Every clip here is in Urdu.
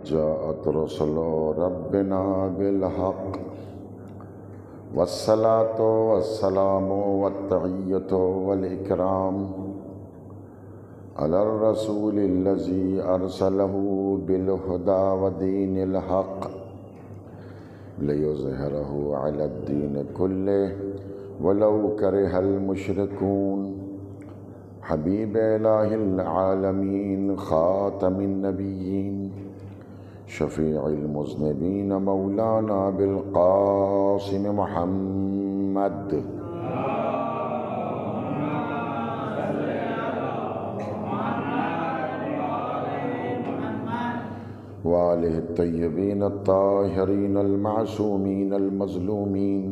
جاءت رسل ربنا بالحق والصلاة والسلام والتحية والإكرام على الرسول الذي أرسله بالهدى ودين الحق ليظهره على الدين كله ولو كره المشركون حبيب إله العالمين خاتم النبيين شفيع المذنبين مولانا بالقاسم محمد وآله الطيبين الطاهرين المعصومين المظلومين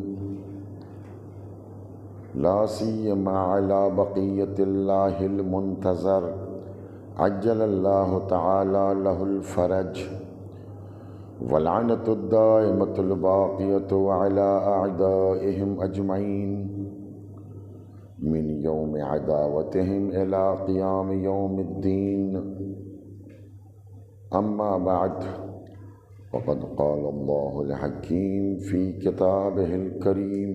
لا سيما على بقية الله المنتظر عجل الله تعالى له الفرج واللعنة الدائمة الباقية على أعدائهم أجمعين من يوم عداوتهم إلى قيام يوم الدين أما بعد وقد قال الله الحكيم في كتابه الكريم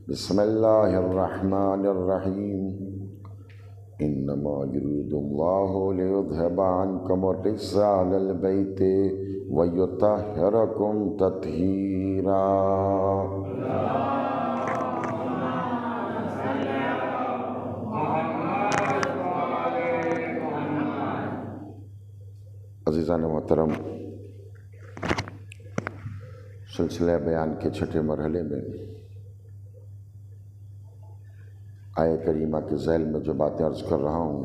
بسم الله الرحمن الرحيم إنما يريد الله ليذهب عنكم الرجس أهل البيت ويطهركم تطهيرا. عزیزان محترم، سلسلہ بیان کے چھٹے مرحلے میں آیہ کریمہ کے ذیل میں جو باتیں عرض کر رہا ہوں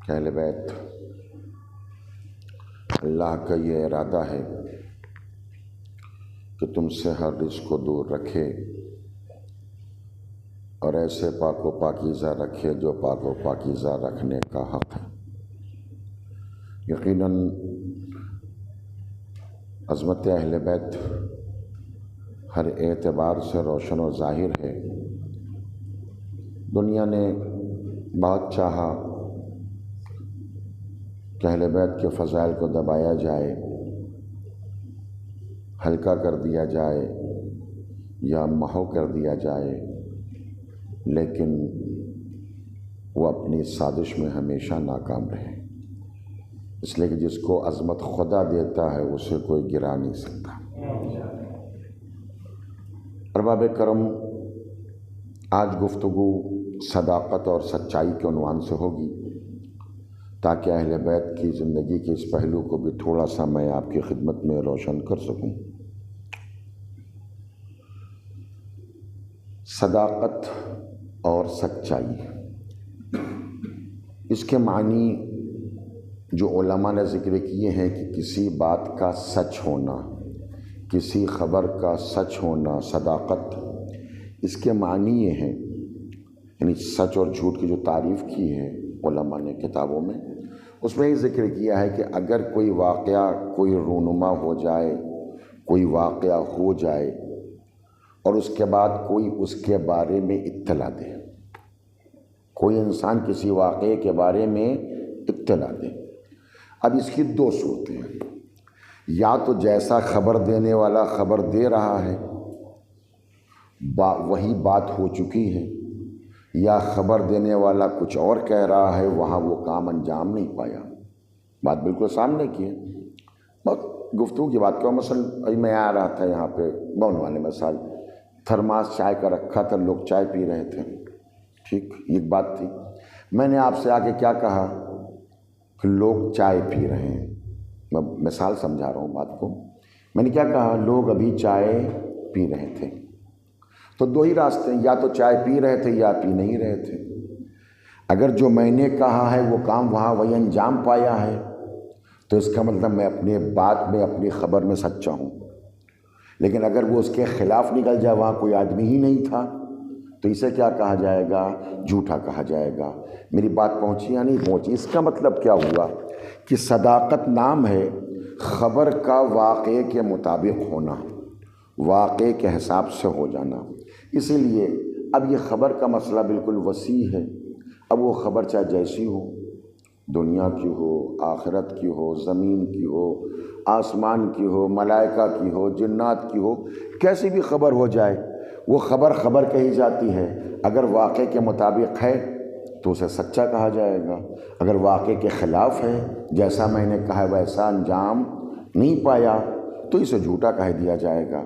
کہ اہل بیت اللہ کا یہ ارادہ ہے کہ تم سے ہر رزق کو دور رکھے اور ایسے پاک و پاکیزہ رکھے جو پاک و پاکیزہ رکھنے کا حق ہے۔ یقیناً عظمت اہل بیت ہر اعتبار سے روشن و ظاہر ہے۔ دنیا نے بہت چاہا کہ اہل بیت کے فضائل کو دبایا جائے، ہلکا کر دیا جائے یا محو کر دیا جائے، لیکن وہ اپنی سازش میں ہمیشہ ناکام رہے، اس لیے کہ جس کو عظمت خدا دیتا ہے اسے کوئی گرا نہیں سکتا۔ ارباب کرم، آج گفتگو صداقت اور سچائی کے عنوان سے ہوگی تاکہ اہل بیت کی زندگی کے اس پہلو کو بھی تھوڑا سا میں آپ کی خدمت میں روشن کر سکوں۔ صداقت اور سچائی، اس کے معنی جو علماء نے ذکر کیے ہیں کہ کسی بات کا سچ ہونا، کسی خبر کا سچ ہونا، صداقت، اس کے معنی یہ ہیں، یعنی سچ اور جھوٹ کی جو تعریف کی ہے علماء نے کتابوں میں، اس میں یہ ذکر کیا ہے کہ اگر کوئی واقعہ، کوئی رونما ہو جائے، کوئی واقعہ ہو جائے اور اس کے بعد کوئی اس کے بارے میں اطلاع دے، کوئی انسان کسی واقعے کے بارے میں اطلاع دے، اب اس کی دو صورتیں ہیں، یا تو جیسا خبر دینے والا خبر دے رہا ہے وہی بات ہو چکی ہے، یا خبر دینے والا کچھ اور کہہ رہا ہے، وہاں وہ کام انجام نہیں پایا، بات بالکل سامنے کی ہے۔ بہت گفتگو کی بات کروں، مثلا میں آ رہا تھا یہاں پہ بون والے مثال، تھرماس چائے کا رکھا تھا، لوگ چائے پی رہے تھے، ٹھیک، یہ بات تھی۔ میں نے آپ سے آ کے کیا کہا کہ لوگ چائے پی رہے ہیں، میں مثال سمجھا رہا ہوں بات کو، میں نے کیا کہا، لوگ ابھی چائے پی رہے تھے، تو دو ہی راستے ہیں، یا تو چائے پی رہے تھے یا پی نہیں رہے تھے۔ اگر جو میں نے کہا ہے وہ کام وہاں وہی انجام پایا ہے تو اس کا مطلب میں اپنے بات میں، اپنی خبر میں سچا ہوں، لیکن اگر وہ اس کے خلاف نکل جائے، وہاں کوئی آدمی ہی نہیں تھا، تو اسے کیا کہا جائے گا، جھوٹا کہا جائے گا۔ میری بات پہنچی یا نہیں پہنچی؟ اس کا مطلب کیا ہوا کہ صداقت نام ہے خبر کا واقعے کے مطابق ہونا، واقعے کے حساب سے ہو جانا۔ اسی لیے اب یہ خبر کا مسئلہ بالکل وسیع ہے، اب وہ خبر چاہے جیسی ہو، دنیا کی ہو، آخرت کی ہو، زمین کی ہو، آسمان کی ہو، ملائکہ کی ہو، جنات کی ہو، کیسی بھی خبر ہو جائے وہ خبر کہی جاتی ہے۔ اگر واقعے کے مطابق ہے تو اسے سچا کہا جائے گا، اگر واقعے کے خلاف ہے، جیسا میں نے کہا ویسا انجام نہیں پایا، تو اسے جھوٹا کہہ دیا جائے گا۔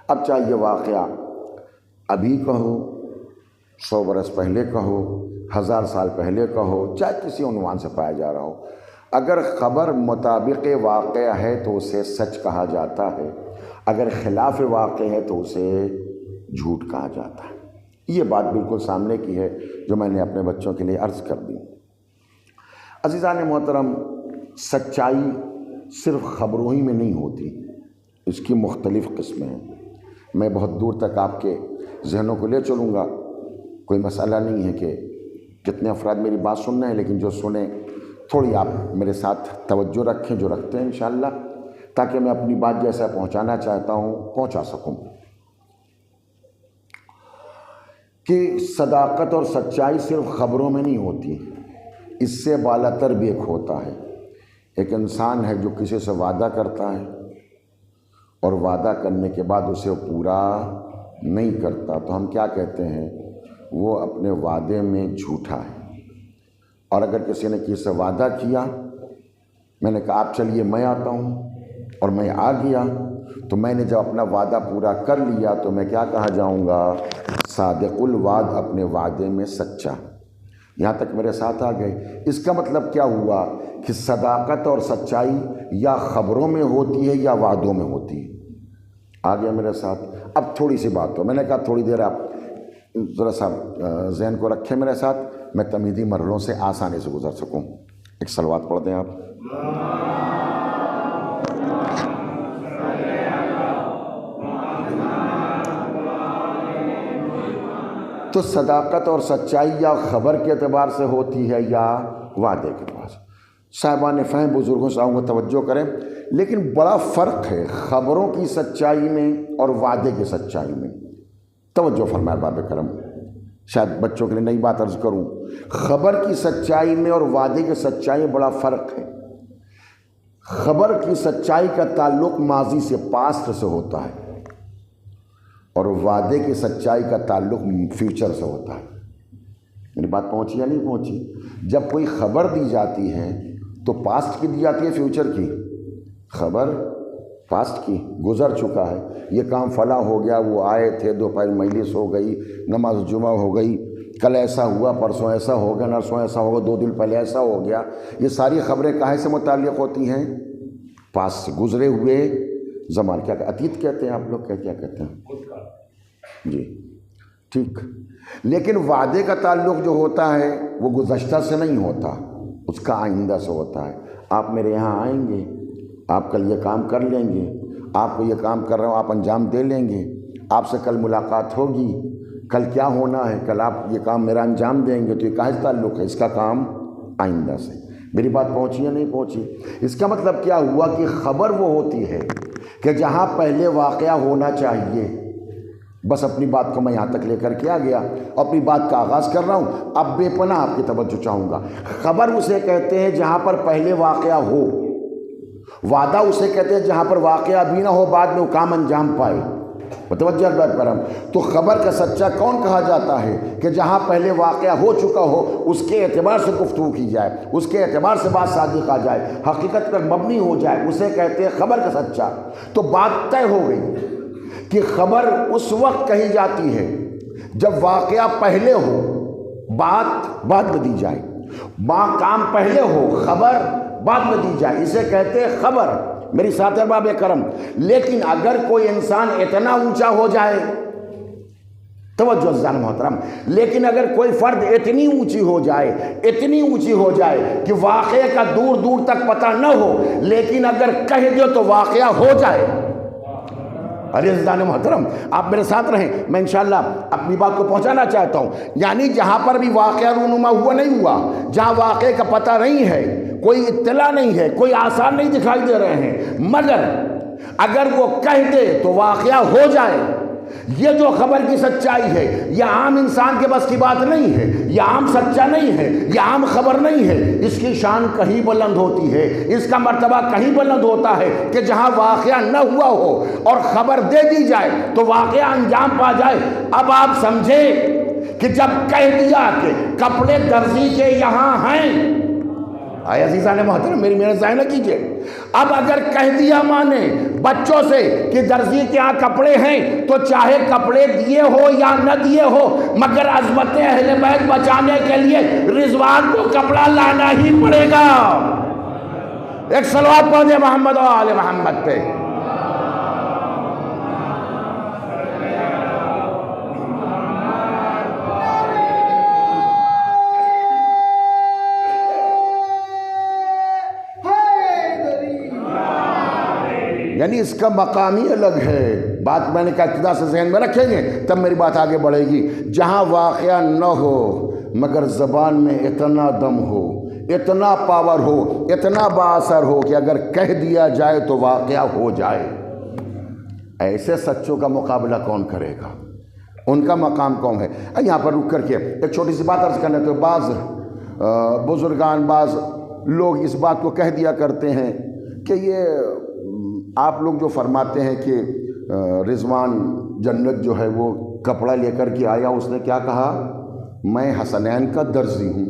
اب چاہے یہ واقعہ ابھی کا ہو، 100 برس پہلے کا ہو، 1000 سال پہلے کا ہو، چاہے کسی عنوان سے پایا جا رہا ہو، اگر خبر مطابق واقعہ ہے تو اسے سچ کہا جاتا ہے، اگر خلاف واقع ہے تو اسے جھوٹ کہا جاتا ہے۔ یہ بات بالکل سامنے کی ہے جو میں نے اپنے بچوں کے لیے عرض کر دی۔ عزیزان محترم، سچائی صرف خبروں ہی میں نہیں ہوتی، اس کی مختلف قسمیں ہیں۔ میں بہت دور تک آپ کے ذہنوں کو لے چلوں گا، کوئی مسئلہ نہیں ہے کہ کتنے افراد میری بات سن رہے ہیں، لیکن جو سنیں تھوڑی آپ میرے ساتھ توجہ رکھیں، جو رکھتے ہیں انشاءاللہ، تاکہ میں اپنی بات جیسا پہنچانا چاہتا ہوں پہنچا سکوں۔ کہ صداقت اور سچائی صرف خبروں میں نہیں ہوتی، اس سے بالاتر بھی ایک ہوتا ہے۔ ایک انسان ہے جو کسی سے وعدہ کرتا ہے اور وعدہ کرنے کے بعد اسے پورا نہیں کرتا، تو ہم کیا کہتے ہیں؟ وہ اپنے وعدے میں جھوٹا ہے۔ اور اگر کسی نے کسی سے وعدہ کیا، میں نے کہا آپ چلیے میں آتا ہوں، اور میں آ گیا، تو میں نے جب اپنا وعدہ پورا کر لیا تو میں کیا کہا جاؤں گا؟ صادق الوعد، اپنے وعدے میں سچا۔ یہاں تک میرے ساتھ آ گئے۔ اس کا مطلب کیا ہوا کہ صداقت اور سچائی یا خبروں میں ہوتی ہے یا وعدوں میں ہوتی ہے۔ آ گیا میرے ساتھ؟ اب تھوڑی سی بات ہو، میں نے کہا تھوڑی دیر آپ ذرا سا ذہن کو رکھیں میرے ساتھ، میں تمہیدی مرحلوں سے آسانی سے گزر سکوں۔ ایک صلوات پڑھ دیں آپ۔ تو صداقت اور سچائی یا خبر کے اعتبار سے ہوتی ہے یا وعدے کے اعتبار سے۔ صاحبان فہم بزرگوں سے آؤں گا، توجہ کریں، لیکن بڑا فرق ہے خبروں کی سچائی میں اور وعدے کی سچائی میں۔ توجہ فرمائے باب کرم، شاید بچوں کے لیے نئی بات عرض کروں۔ خبر کی سچائی میں اور وعدے کی سچائی میں بڑا فرق ہے۔ خبر کی سچائی کا تعلق ماضی سے، پاسٹ سے ہوتا ہے، اور وعدے کی سچائی کا تعلق فیوچر سے ہوتا ہے۔ میری بات پہنچی یا نہیں پہنچی؟ جب کوئی خبر دی جاتی ہے تو پاسٹ کی دی جاتی ہے، فیوچر کی؟ خبر پاسٹ کی، گزر چکا ہے، یہ کام فلاں ہو گیا، وہ آئے تھے، دوپہر مجلس ہو گئی، نماز جمعہ ہو گئی، کل ایسا ہوا، پرسوں ایسا ہو گیا، نرسوں ایسا ہوگا، 2 دن پہلے ایسا ہو گیا۔ یہ ساری خبریں کہاں سے متعلق ہوتی ہیں؟ پاسٹ سے، گزرے ہوئے زمان، کیا اتیت کہتے ہیں آپ لوگ، کیا کہتے ہیں؟ جی ٹھیک۔ لیکن وعدے کا تعلق جو ہوتا ہے وہ گزشتہ سے نہیں ہوتا، اس کا آئندہ سے ہوتا ہے۔ آپ میرے یہاں آئیں گے، آپ کل یہ کام کر لیں گے، آپ کو یہ کام کر رہا ہوں آپ انجام دے لیں گے، آپ سے کل ملاقات ہوگی، کل کیا ہونا ہے، کل آپ یہ کام میرا انجام دیں گے، تو یہ کہاں سے تعلق ہے؟ اس کا کام آئندہ سے۔ میری بات پہنچی یا نہیں پہنچی؟ اس کا مطلب کیا ہوا کہ خبر وہ ہوتی ہے کہ جہاں پہلے واقعہ ہونا چاہیے، بس اپنی بات کو میں یہاں تک لے کر کے آ گیا، اپنی بات کا آغاز کر رہا ہوں۔ اب بے پناہ آپ کی توجہ چاہوں گا۔ خبر اسے کہتے ہیں جہاں پر پہلے واقعہ ہو، وعدہ اسے کہتے ہیں جہاں پر واقعہ بھی نہ ہو، بعد میں وہ کام انجام پائے۔ متوجہ کرم۔ تو خبر کا سچا کون کہا جاتا ہے؟ کہ جہاں پہلے واقعہ ہو چکا ہو، اس کے اعتبار سے گفتگو کی جائے، اس کے اعتبار سے بات صادق آ جائے، حقیقت پر مبنی ہو جائے، اسے کہتے ہیں خبر کا سچا۔ تو بات طے ہو گئی کہ خبر اس وقت کہی جاتی ہے جب واقعہ پہلے ہو، بات بعد میں دی جائے، کام پہلے ہو، خبر بعد میں دی جائے، اسے کہتے ہیں خبر۔ میری ساتھ احباب کرم، لیکن اگر کوئی انسان اتنا اونچا ہو جائے، توجہ عزیزان محترم، لیکن اگر کوئی فرد اتنی اونچی ہو جائے، اتنی اونچی ہو جائے کہ واقعے کا دور دور تک پتہ نہ ہو، لیکن اگر کہہ دو تو واقعہ ہو جائے۔ ارے عزیزان محترم، آپ میرے ساتھ رہیں، میں انشاءاللہ اپنی بات کو پہنچانا چاہتا ہوں۔ یعنی جہاں پر بھی واقعہ رونما ہوا نہیں ہوا، جہاں واقعے کا پتہ نہیں ہے، کوئی اطلاع نہیں ہے، کوئی آثار نہیں دکھائی دے رہے ہیں، مگر اگر وہ کہہ دے تو واقعہ ہو جائے، یہ جو خبر کی سچائی ہے یہ عام انسان کے بس کی بات نہیں ہے، یہ عام سچا نہیں ہے، یہ عام خبر نہیں ہے، اس کی شان کہیں بلند ہوتی ہے، اس کا مرتبہ کہیں بلند ہوتا ہے کہ جہاں واقعہ نہ ہوا ہو اور خبر دے دی جائے تو واقعہ انجام پا جائے۔ اب آپ سمجھے کہ جب کہہ دیا کہ کپڑے درزی کے یہاں ہیں، آئے عزیزان محترم میری محنت ضائع نہ کیجئے، اب اگر کہہ دیا مانے بچوں سے کہ درزی کے ہاں کپڑے ہیں تو چاہے کپڑے دیے ہو یا نہ دیے ہو مگر عظمت اہل بیت بچانے کے لیے رضوان کو کپڑا لانا ہی پڑے گا۔ ایک صلوات پڑھیں محمد و آل محمد پہ۔ یعنی اس کا مقام ہی الگ ہے۔ بات میں نے کہا ابتدا سے ذہن میں رکھیں گے تب میری بات آگے بڑھے گی۔ جہاں واقعہ نہ ہو مگر زبان میں اتنا دم ہو، اتنا پاور ہو، اتنا بااثر ہو کہ اگر کہہ دیا جائے تو واقعہ ہو جائے، ایسے سچوں کا مقابلہ کون کرے گا؟ ان کا مقام کون ہے؟ یہاں پر رک کر کے ایک چھوٹی سی بات عرض کرنے تو بعض بزرگان بعض لوگ اس بات کو کہہ دیا کرتے ہیں کہ یہ آپ لوگ جو فرماتے ہیں کہ رضوان جنت جو ہے وہ کپڑا لے کر کے آیا، اس نے کیا کہا؟ میں حسنین کا درزی ہوں۔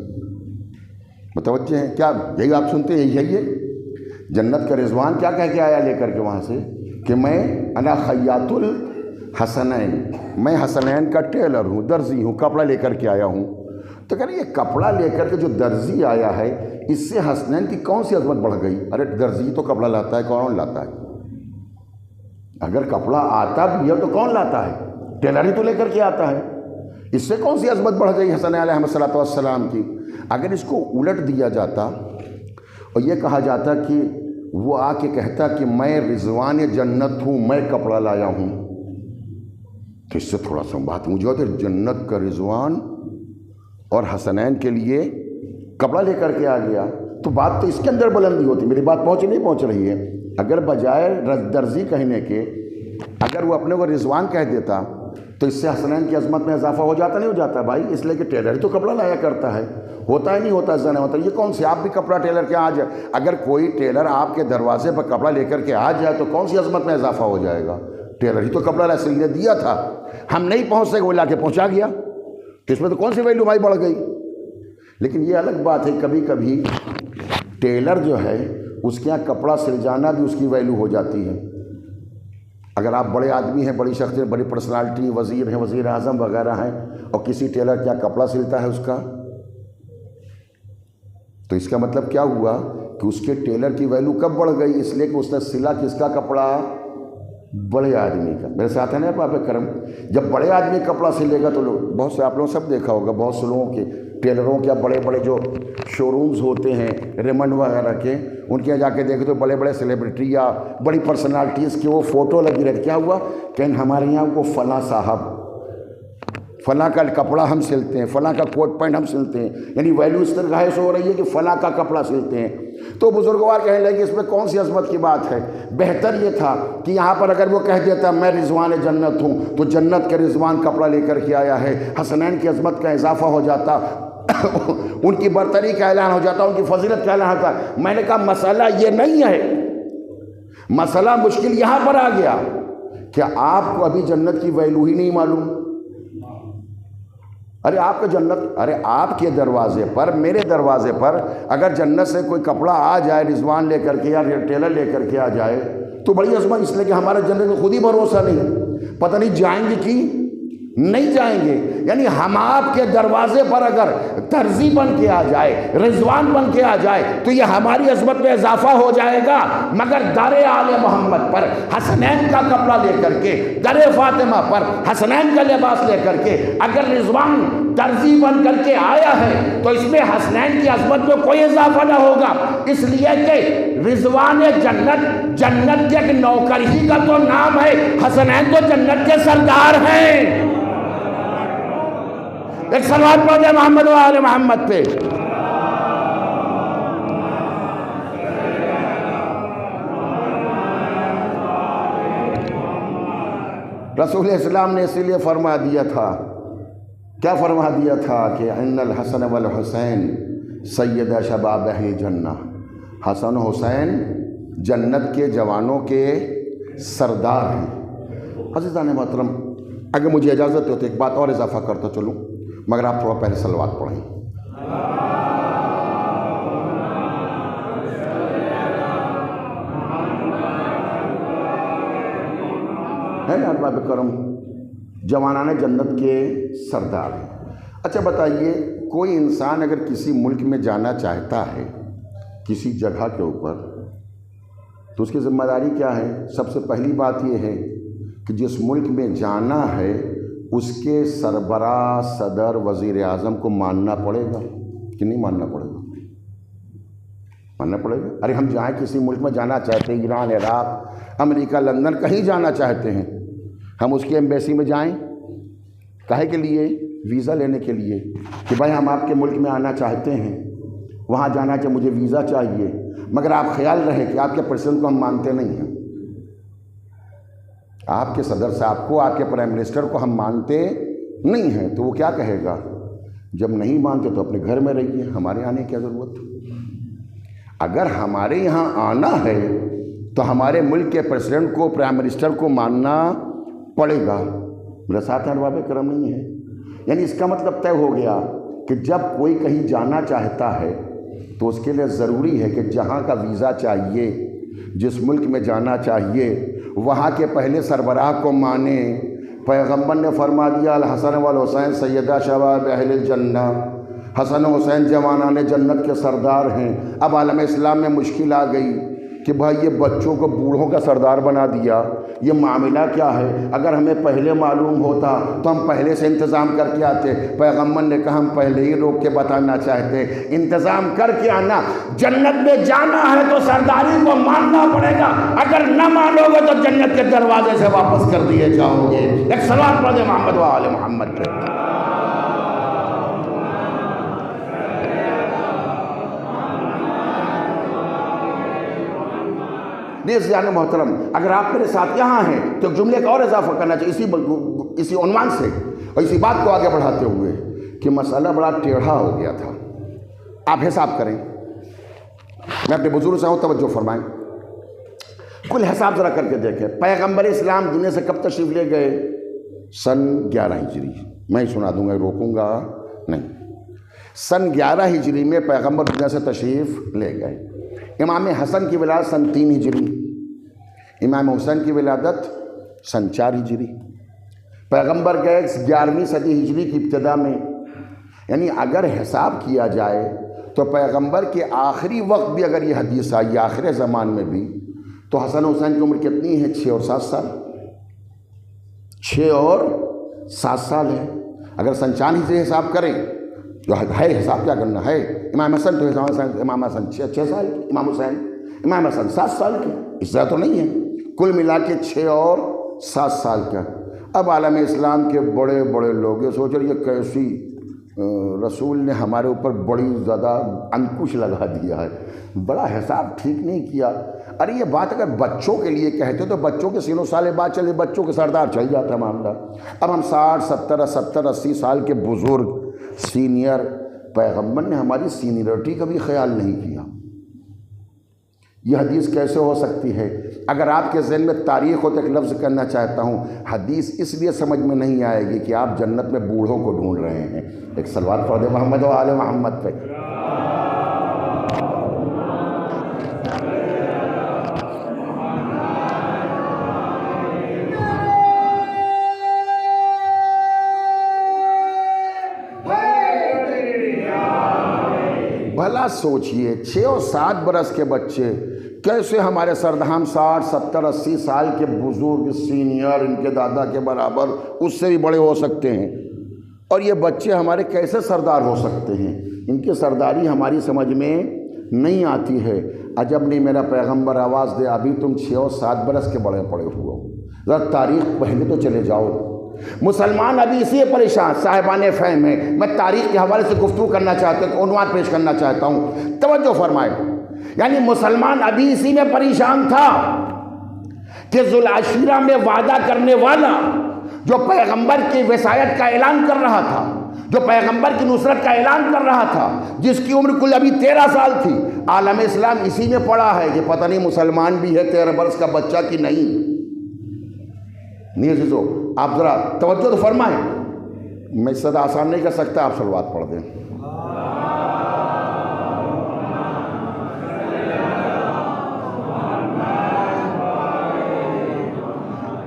متوجہ ہیں کیا؟ یہی آپ سنتے ہیں، یہی ہے جنت کا رضوان کیا کہہ کے آیا لے کر کے وہاں سے کہ میں انا خیاط الحسنین، میں حسنین کا ٹیلر ہوں، درزی ہوں، کپڑا لے کر کے آیا ہوں۔ تو کہہ رہے یہ کپڑا لے کر کے جو درزی آیا ہے اس سے حسنین کی کون سی عظمت بڑھ گئی؟ ارے درزی تو کپڑا لاتا ہے، کون لاتا ہے؟ اگر کپڑا آتا بھی ہے تو کون لاتا ہے؟ ٹیلر ہی تو لے کر کے آتا ہے، اس سے کون سی عظمت بڑھ گئی حسن علیہ السلام کی؟ اگر اس کو الٹ دیا جاتا اور یہ کہا جاتا کہ وہ آ کے کہتا کہ میں رضوان جنت ہوں، میں کپڑا لایا ہوں، تو اس سے تھوڑا سا بات مجھے ہوتا ہے جنت کا رضوان اور حسنین کے لیے کپڑا لے کر کے آ گیا، تو بات تو اس کے اندر بلندی ہوتی۔ میری بات نہیں پہنچ رہی ہے؟ اگر بجائے درزی کہنے کے اگر وہ اپنے کو رضوان کہہ دیتا تو اس سے حسنین کی عظمت میں اضافہ ہو جاتا نہیں ہو جاتا بھائی؟ اس لیے کہ ٹیلر ہی تو کپڑا لایا کرتا ہے، ہوتا ہی نہیں ہوتا زنا ہوتا۔ یہ کون سی آپ بھی کپڑا ٹیلر کے آ جائے، اگر کوئی ٹیلر آپ کے دروازے پر کپڑا لے کر کے آ جائے تو کون سی عظمت میں اضافہ ہو جائے گا؟ ٹیلر ہی تو کپڑا سلنے دیا تھا، ہم نہیں پہنچ سکے، وہ لا کے پہنچا گیا، تو اس میں تو کون سی ویلیو بھائی بڑھ گئی؟ لیکن یہ الگ بات ہے، کبھی کبھی ٹیلر جو ہے اس کے یہاں کپڑا سل جانا بھی اس کی ویلیو ہو جاتی ہے۔ اگر آپ بڑے آدمی ہیں، بڑی شخصیت، بڑی پرسنالٹی، وزیر ہیں، وزیر اعظم وغیرہ ہیں، اور کسی ٹیلر کے یہاں کپڑا سلتا ہے اس کا، تو اس کا مطلب کیا ہوا کہ اس کے ٹیلر کی ویلیو کب بڑھ گئی؟ اس لیے کہ اس نے سلا کس کا کپڑا؟ بڑے آدمی کا۔ میرے ساتھ ہے نا باپ کرم، جب بڑے آدمی کپڑا سلے گا تو لوگ بہت سے، آپ لوگوں سب دیکھا ہوگا، بہت سے لوگوں کے ٹیلروں کے بڑے بڑے جو شو رومز ہوتے ہیں ریمنڈ وغیرہ کے، ان کے یہاں جا کے دیکھے تو بڑے بڑے سیلیبریٹی یا بڑی پرسنالٹیز کی وہ فوٹو لگی رہتی۔ کیا ہوا کہ ہمارے یہاں وہ فلاں صاحب فلاں کا کپڑا ہم سلتے ہیں، فلاں کا کوٹ پینٹ ہم سلتے ہیں، یعنی ویلیو اس طرح سے ہو رہی ہے کہ فلاں کا کپڑا سلتے ہیں۔ تو بزرگوار کہنے لگے اس میں کون سی عظمت کی بات ہے؟ بہتر یہ تھا کہ یہاں پر اگر وہ کہہ دیتا میں رضوان جنت ہوں تو جنت کے رضوان کپڑا لے کر کے آیا ہے، حسنین کی عظمت کا اضافہ ہو جاتا، ان کی برتری کا اعلان ہو جاتا، ان کی فضیلت کا اعلان ہوتا۔ میں نے کہا مسئلہ یہ نہیں ہے، مسئلہ مشکل یہاں پر آ گیا کہ آپ کو ابھی جنت کی ویلیو ہی نہیں معلوم۔ ارے آپ کا جنت، ارے آپ کے دروازے پر، میرے دروازے پر اگر جنت سے کوئی کپڑا آ جائے رضوان لے کر کے یا ٹیلر لے کر کے آ جائے تو بڑی عظمت، اس لیے کہ ہمارا جنت میں خود ہی بھروسہ نہیں، پتہ نہیں جائیں گے کہ نہیں جائیں گے۔ یعنی ہم آپ کے دروازے پر اگر درزی بن کے آ جائے، رضوان بن کے آ جائے تو یہ ہماری عظمت میں اضافہ ہو جائے گا، مگر در آل محمد پر حسنین کا کپڑا لے کر کے، در فاطمہ پر حسنین کا لباس لے کر کے اگر رضوان درزی بن کر کے آیا ہے تو اس میں حسنین کی عظمت میں کوئی اضافہ نہ ہوگا، اس لیے کہ رضوان جنت کے ایک نوکر ہی کا تو نام ہے، حسنین تو جنت کے سردار ہیں۔ ایک صلوات پڑھ دیں محمد و آل محمد پہ۔ رسول اسلام نے اسی لیے فرما دیا تھا، کیا فرما دیا تھا کہ ان الحسن والحسین سید شباب اہل جنہ، حسن و حسین جنت کے جوانوں کے سردار ہیں۔ عزیزان محترم، اگر مجھے اجازت ہو تو ایک بات اور اضافہ کرتا چلوں، مگر آپ تھوڑا پہلے صلوات پڑھیں۔ ہے نا احباب کرم، جوانان جنت کے سردار ہیں۔ اچھا بتائیے، کوئی انسان اگر کسی ملک میں جانا چاہتا ہے، کسی جگہ کے اوپر، تو اس کی ذمہ داری کیا ہے؟ سب سے پہلی بات یہ ہے کہ جس ملک میں جانا ہے اس کے سربراہ، صدر، وزیر اعظم کو ماننا پڑے گا کہ نہیں ماننا پڑے گا؟ ماننا پڑے گا۔ ارے ہم جائیں، کسی ملک میں جانا چاہتے ہیں، ایران، عراق، امریکہ، لندن، کہیں جانا چاہتے ہیں، ہم اس کی ایمبیسی میں جائیں، کاہے کے لیے؟ ویزا لینے کے لیے، کہ بھائی ہم آپ کے ملک میں آنا چاہتے ہیں، وہاں جانا چاہے، مجھے ویزا چاہیے، مگر آپ خیال رہے کہ آپ کے پریزیڈنٹ کو ہم مانتے نہیں ہیں، آپ کے صدر صاحب کو، آپ کے پرائم منسٹر کو ہم مانتے نہیں ہیں، تو وہ کیا کہے گا؟ جب نہیں مانتے تو اپنے گھر میں رہیے، ہمارے آنے کی کیا ضرورت؟ اگر ہمارے یہاں آنا ہے تو ہمارے ملک کے پریزیڈنٹ کو، پرائم منسٹر کو ماننا پڑے گا۔ میرے ساتھ احباب کرم نہیں ہے؟ یعنی اس کا مطلب طے ہو گیا کہ جب کوئی کہیں جانا چاہتا ہے تو اس کے لیے ضروری ہے کہ جہاں کا ویزا چاہیے، جس ملک میں جانا چاہیے، وہاں کے پہلے سربراہ کو مانے۔ پیغمبر نے فرما دیا الحسن والحسین سیدہ شباب اہل الجنہ، حسن و حسین جوانان جنت کے سردار ہیں۔ اب عالم اسلام میں مشکل آ گئی کہ بھائی یہ بچوں کو بوڑھوں کا سردار بنا دیا، یہ معاملہ کیا ہے؟ اگر ہمیں پہلے معلوم ہوتا تو ہم پہلے سے انتظام کر کے آتے۔ پیغمبر نے کہا ہم پہلے ہی روک کے بتانا چاہتے، انتظام کر کے آنا۔ جنت میں جانا ہے تو سرداری کو ماننا پڑے گا، اگر نہ مانو گے تو جنت کے دروازے سے واپس کر دیے جاؤ گے۔ ایک صلوات پڑھ دے محمد و آل محمد پہ۔ عزیزان محترم، اگر آپ میرے ساتھ یہاں ہیں تو جملے کا اور اضافہ کرنا چاہیے اسی عنوان سے اور اسی بات کو آگے بڑھاتے ہوئے کہ مسئلہ بڑا ٹیڑھا ہو گیا تھا۔ آپ حساب کریں، میں اپنے بزرگ سے ہوں، توجہ فرمائیں، کل حساب ذرا کر کے دیکھیں۔ پیغمبر اسلام دنیا سے کب تشریف لے گئے؟ سن 11 ہجری۔ میں ہی سنا دوں گا، روکوں گا نہیں۔ سن 11 ہجری میں پیغمبر دنیا سے تشریف لے گئے۔ امام حسن کی ولادت سن 3 ہجری، امام حسین کی ولادت سن 4 ہجری۔ پیغمبر گئے 11ویں صدی ہجری کی ابتدا میں، یعنی اگر حساب کیا جائے تو پیغمبر کے آخری وقت بھی اگر یہ حدیث آئی، آخر زمان میں بھی، تو حسن حسین کی عمر کتنی ہے؟ 6 اور 7 سال، 6 اور 7 سال ہے۔ اگر سن 4 ہجری حساب کریں جو ہے، حساب کیا کرنا ہے؟ امام حسن تو امام حسن 6 سال کے، امام حسن 7 سال کے، اس طرح تو نہیں ہے، کل ملا کے 6 اور 7 سال کا۔ اب عالم اسلام کے بڑے بڑے لوگ یہ سوچ رہے یہ کیسی رسول نے ہمارے اوپر بڑی زیادہ انکش لگا دیا ہے، بڑا حساب ٹھیک نہیں کیا۔ ارے یہ بات اگر بچوں کے لیے کہتے تو بچوں کے سینوں سال بعد چلے، بچوں کے سردار چل جاتا معاملہ۔ اب ہم 60 70 80 سال کے بزرگ سینئر، پیغمبر نے ہماری سینئرٹی کا بھی خیال نہیں کیا۔ یہ حدیث کیسے ہو سکتی ہے؟ اگر آپ کے ذہن میں تاریخ ہو تو ایک لفظ کرنا چاہتا ہوں، حدیث اس لیے سمجھ میں نہیں آئے گی کہ آپ جنت میں بوڑھوں کو ڈھونڈ رہے ہیں۔ ایک صلوات پڑھ دے محمد و آل محمد پہ۔ بھلا سوچئے 6 اور 7 برس کے بچے کیسے ہمارے سردہم 60 70 80 سال کے بزرگ سینئر، ان کے دادا کے برابر، اس سے بھی بڑے ہو سکتے ہیں، اور یہ بچے ہمارے کیسے سردار ہو سکتے ہیں؟ ان کی سرداری ہماری سمجھ میں نہیں آتی ہے۔ عجب نہیں میرا پیغمبر آواز دے ابھی تم 6 اور 7 برس کے بڑے پڑے ہوئے ہو۔ ذرا تاریخ پہلے تو چلے جاؤ۔ مسلمان ابھی اسی پریشان صاحبان فہم ہے۔ میں تاریخ کے حوالے سے گفتگو کرنا چاہتا ہوں، عنوان پیش کرنا چاہتا ہوں، توجہ فرمائے۔ یعنی مسلمان ابھی اسی میں پریشان تھا کہ ذوالعشیرہ میں وعدہ کرنے والا جو پیغمبر کی وصایت کا اعلان کر رہا تھا، جو پیغمبر کی نصرت کا اعلان کر رہا تھا، جس کی عمر کل ابھی 13 سال تھی، عالم اسلام اسی میں پڑا ہے کہ پتہ نہیں مسلمان بھی ہے 13 برس کا بچہ کہ نہیں۔ عزیزو آپ ذرا توجہ تو فرمائیں، میں اس سے آسان نہیں کر سکتا، آپ صلوات پڑھ دیں۔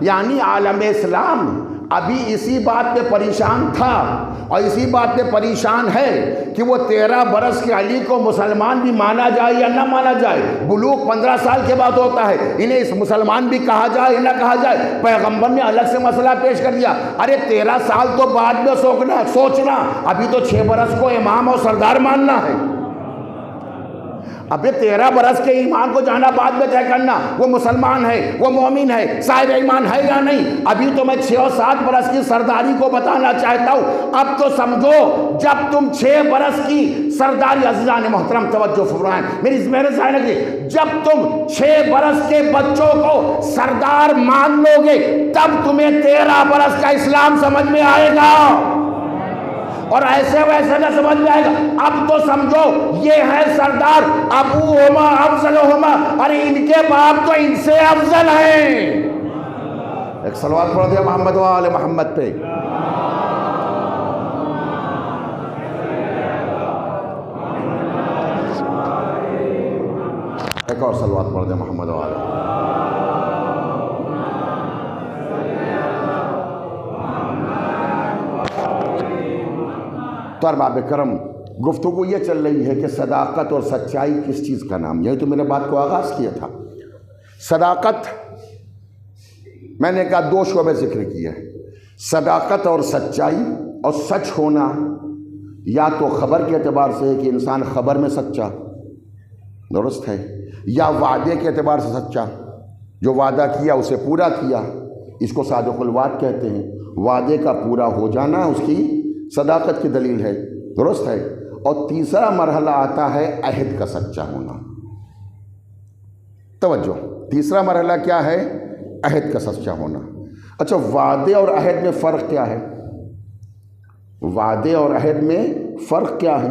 یعنی عالم اسلام ابھی اسی بات پہ پریشان تھا اور اسی بات پہ پریشان ہے کہ وہ 13 برس کے علی کو مسلمان بھی مانا جائے یا نہ مانا جائے۔ بلوغ 15 سال کے بعد ہوتا ہے، انہیں اس مسلمان بھی کہا جائے یا نہ کہا جائے۔ پیغمبر نے الگ سے مسئلہ پیش کر دیا، ارے 13 سال تو بعد میں سوچنا، ابھی تو 6 برس کو امام اور سردار ماننا ہے۔ ابھی 13 برس کے ایمان کو جانا بعد میں طے کرنا، وہ مسلمان ہے، وہ مومن ہے، صاحب ایمان ہے یا نہیں۔ ابھی تو میں 6 اور 7 برس کی سرداری کو بتانا چاہتا ہوں۔ اب تو سمجھو جب تم 6 برس کی سرداری، عزیزان محترم توجہ فرمائیں میرے ذہن کی، جب تم 6 برس کے بچوں کو سردار مان لو گے تب تمہیں 13 برس کا اسلام سمجھ میں آئے گا، اور ایسے ویسے نہ سمجھ میں آئے گا۔ اب تو سمجھو یہ ہے سردار، ابوہما افضلہما، اور ان کے باپ تو ان سے افضل ہیں۔ ایک صلوات پڑھ دیا محمد و آل محمد پہ۔ ایک اور صلوات پڑھ دیا محمد و آل۔ تو ارباب کرم، گفتگو یہ چل رہی ہے کہ صداقت اور سچائی کس چیز کا نام، یہی تو میں نے بات کو آغاز کیا تھا۔ صداقت میں نے کہا 2 شعبے ذکر کیے، صداقت اور سچائی، اور سچ ہونا یا تو خبر کے اعتبار سے ہے کہ انسان خبر میں سچا، درست ہے، یا وعدے کے اعتبار سے سچا، جو وعدہ کیا اسے پورا کیا، اس کو صادق الوعد کہتے ہیں۔ وعدے کا پورا ہو جانا اس کی صداقت کی دلیل ہے، درست ہے۔ اور تیسرا مرحلہ آتا ہے عہد کا سچا ہونا۔ توجہ، تیسرا مرحلہ کیا ہے؟ عہد کا سچا ہونا۔ اچھا، وعدے اور عہد میں فرق کیا ہے؟ وعدے اور عہد میں فرق کیا ہے؟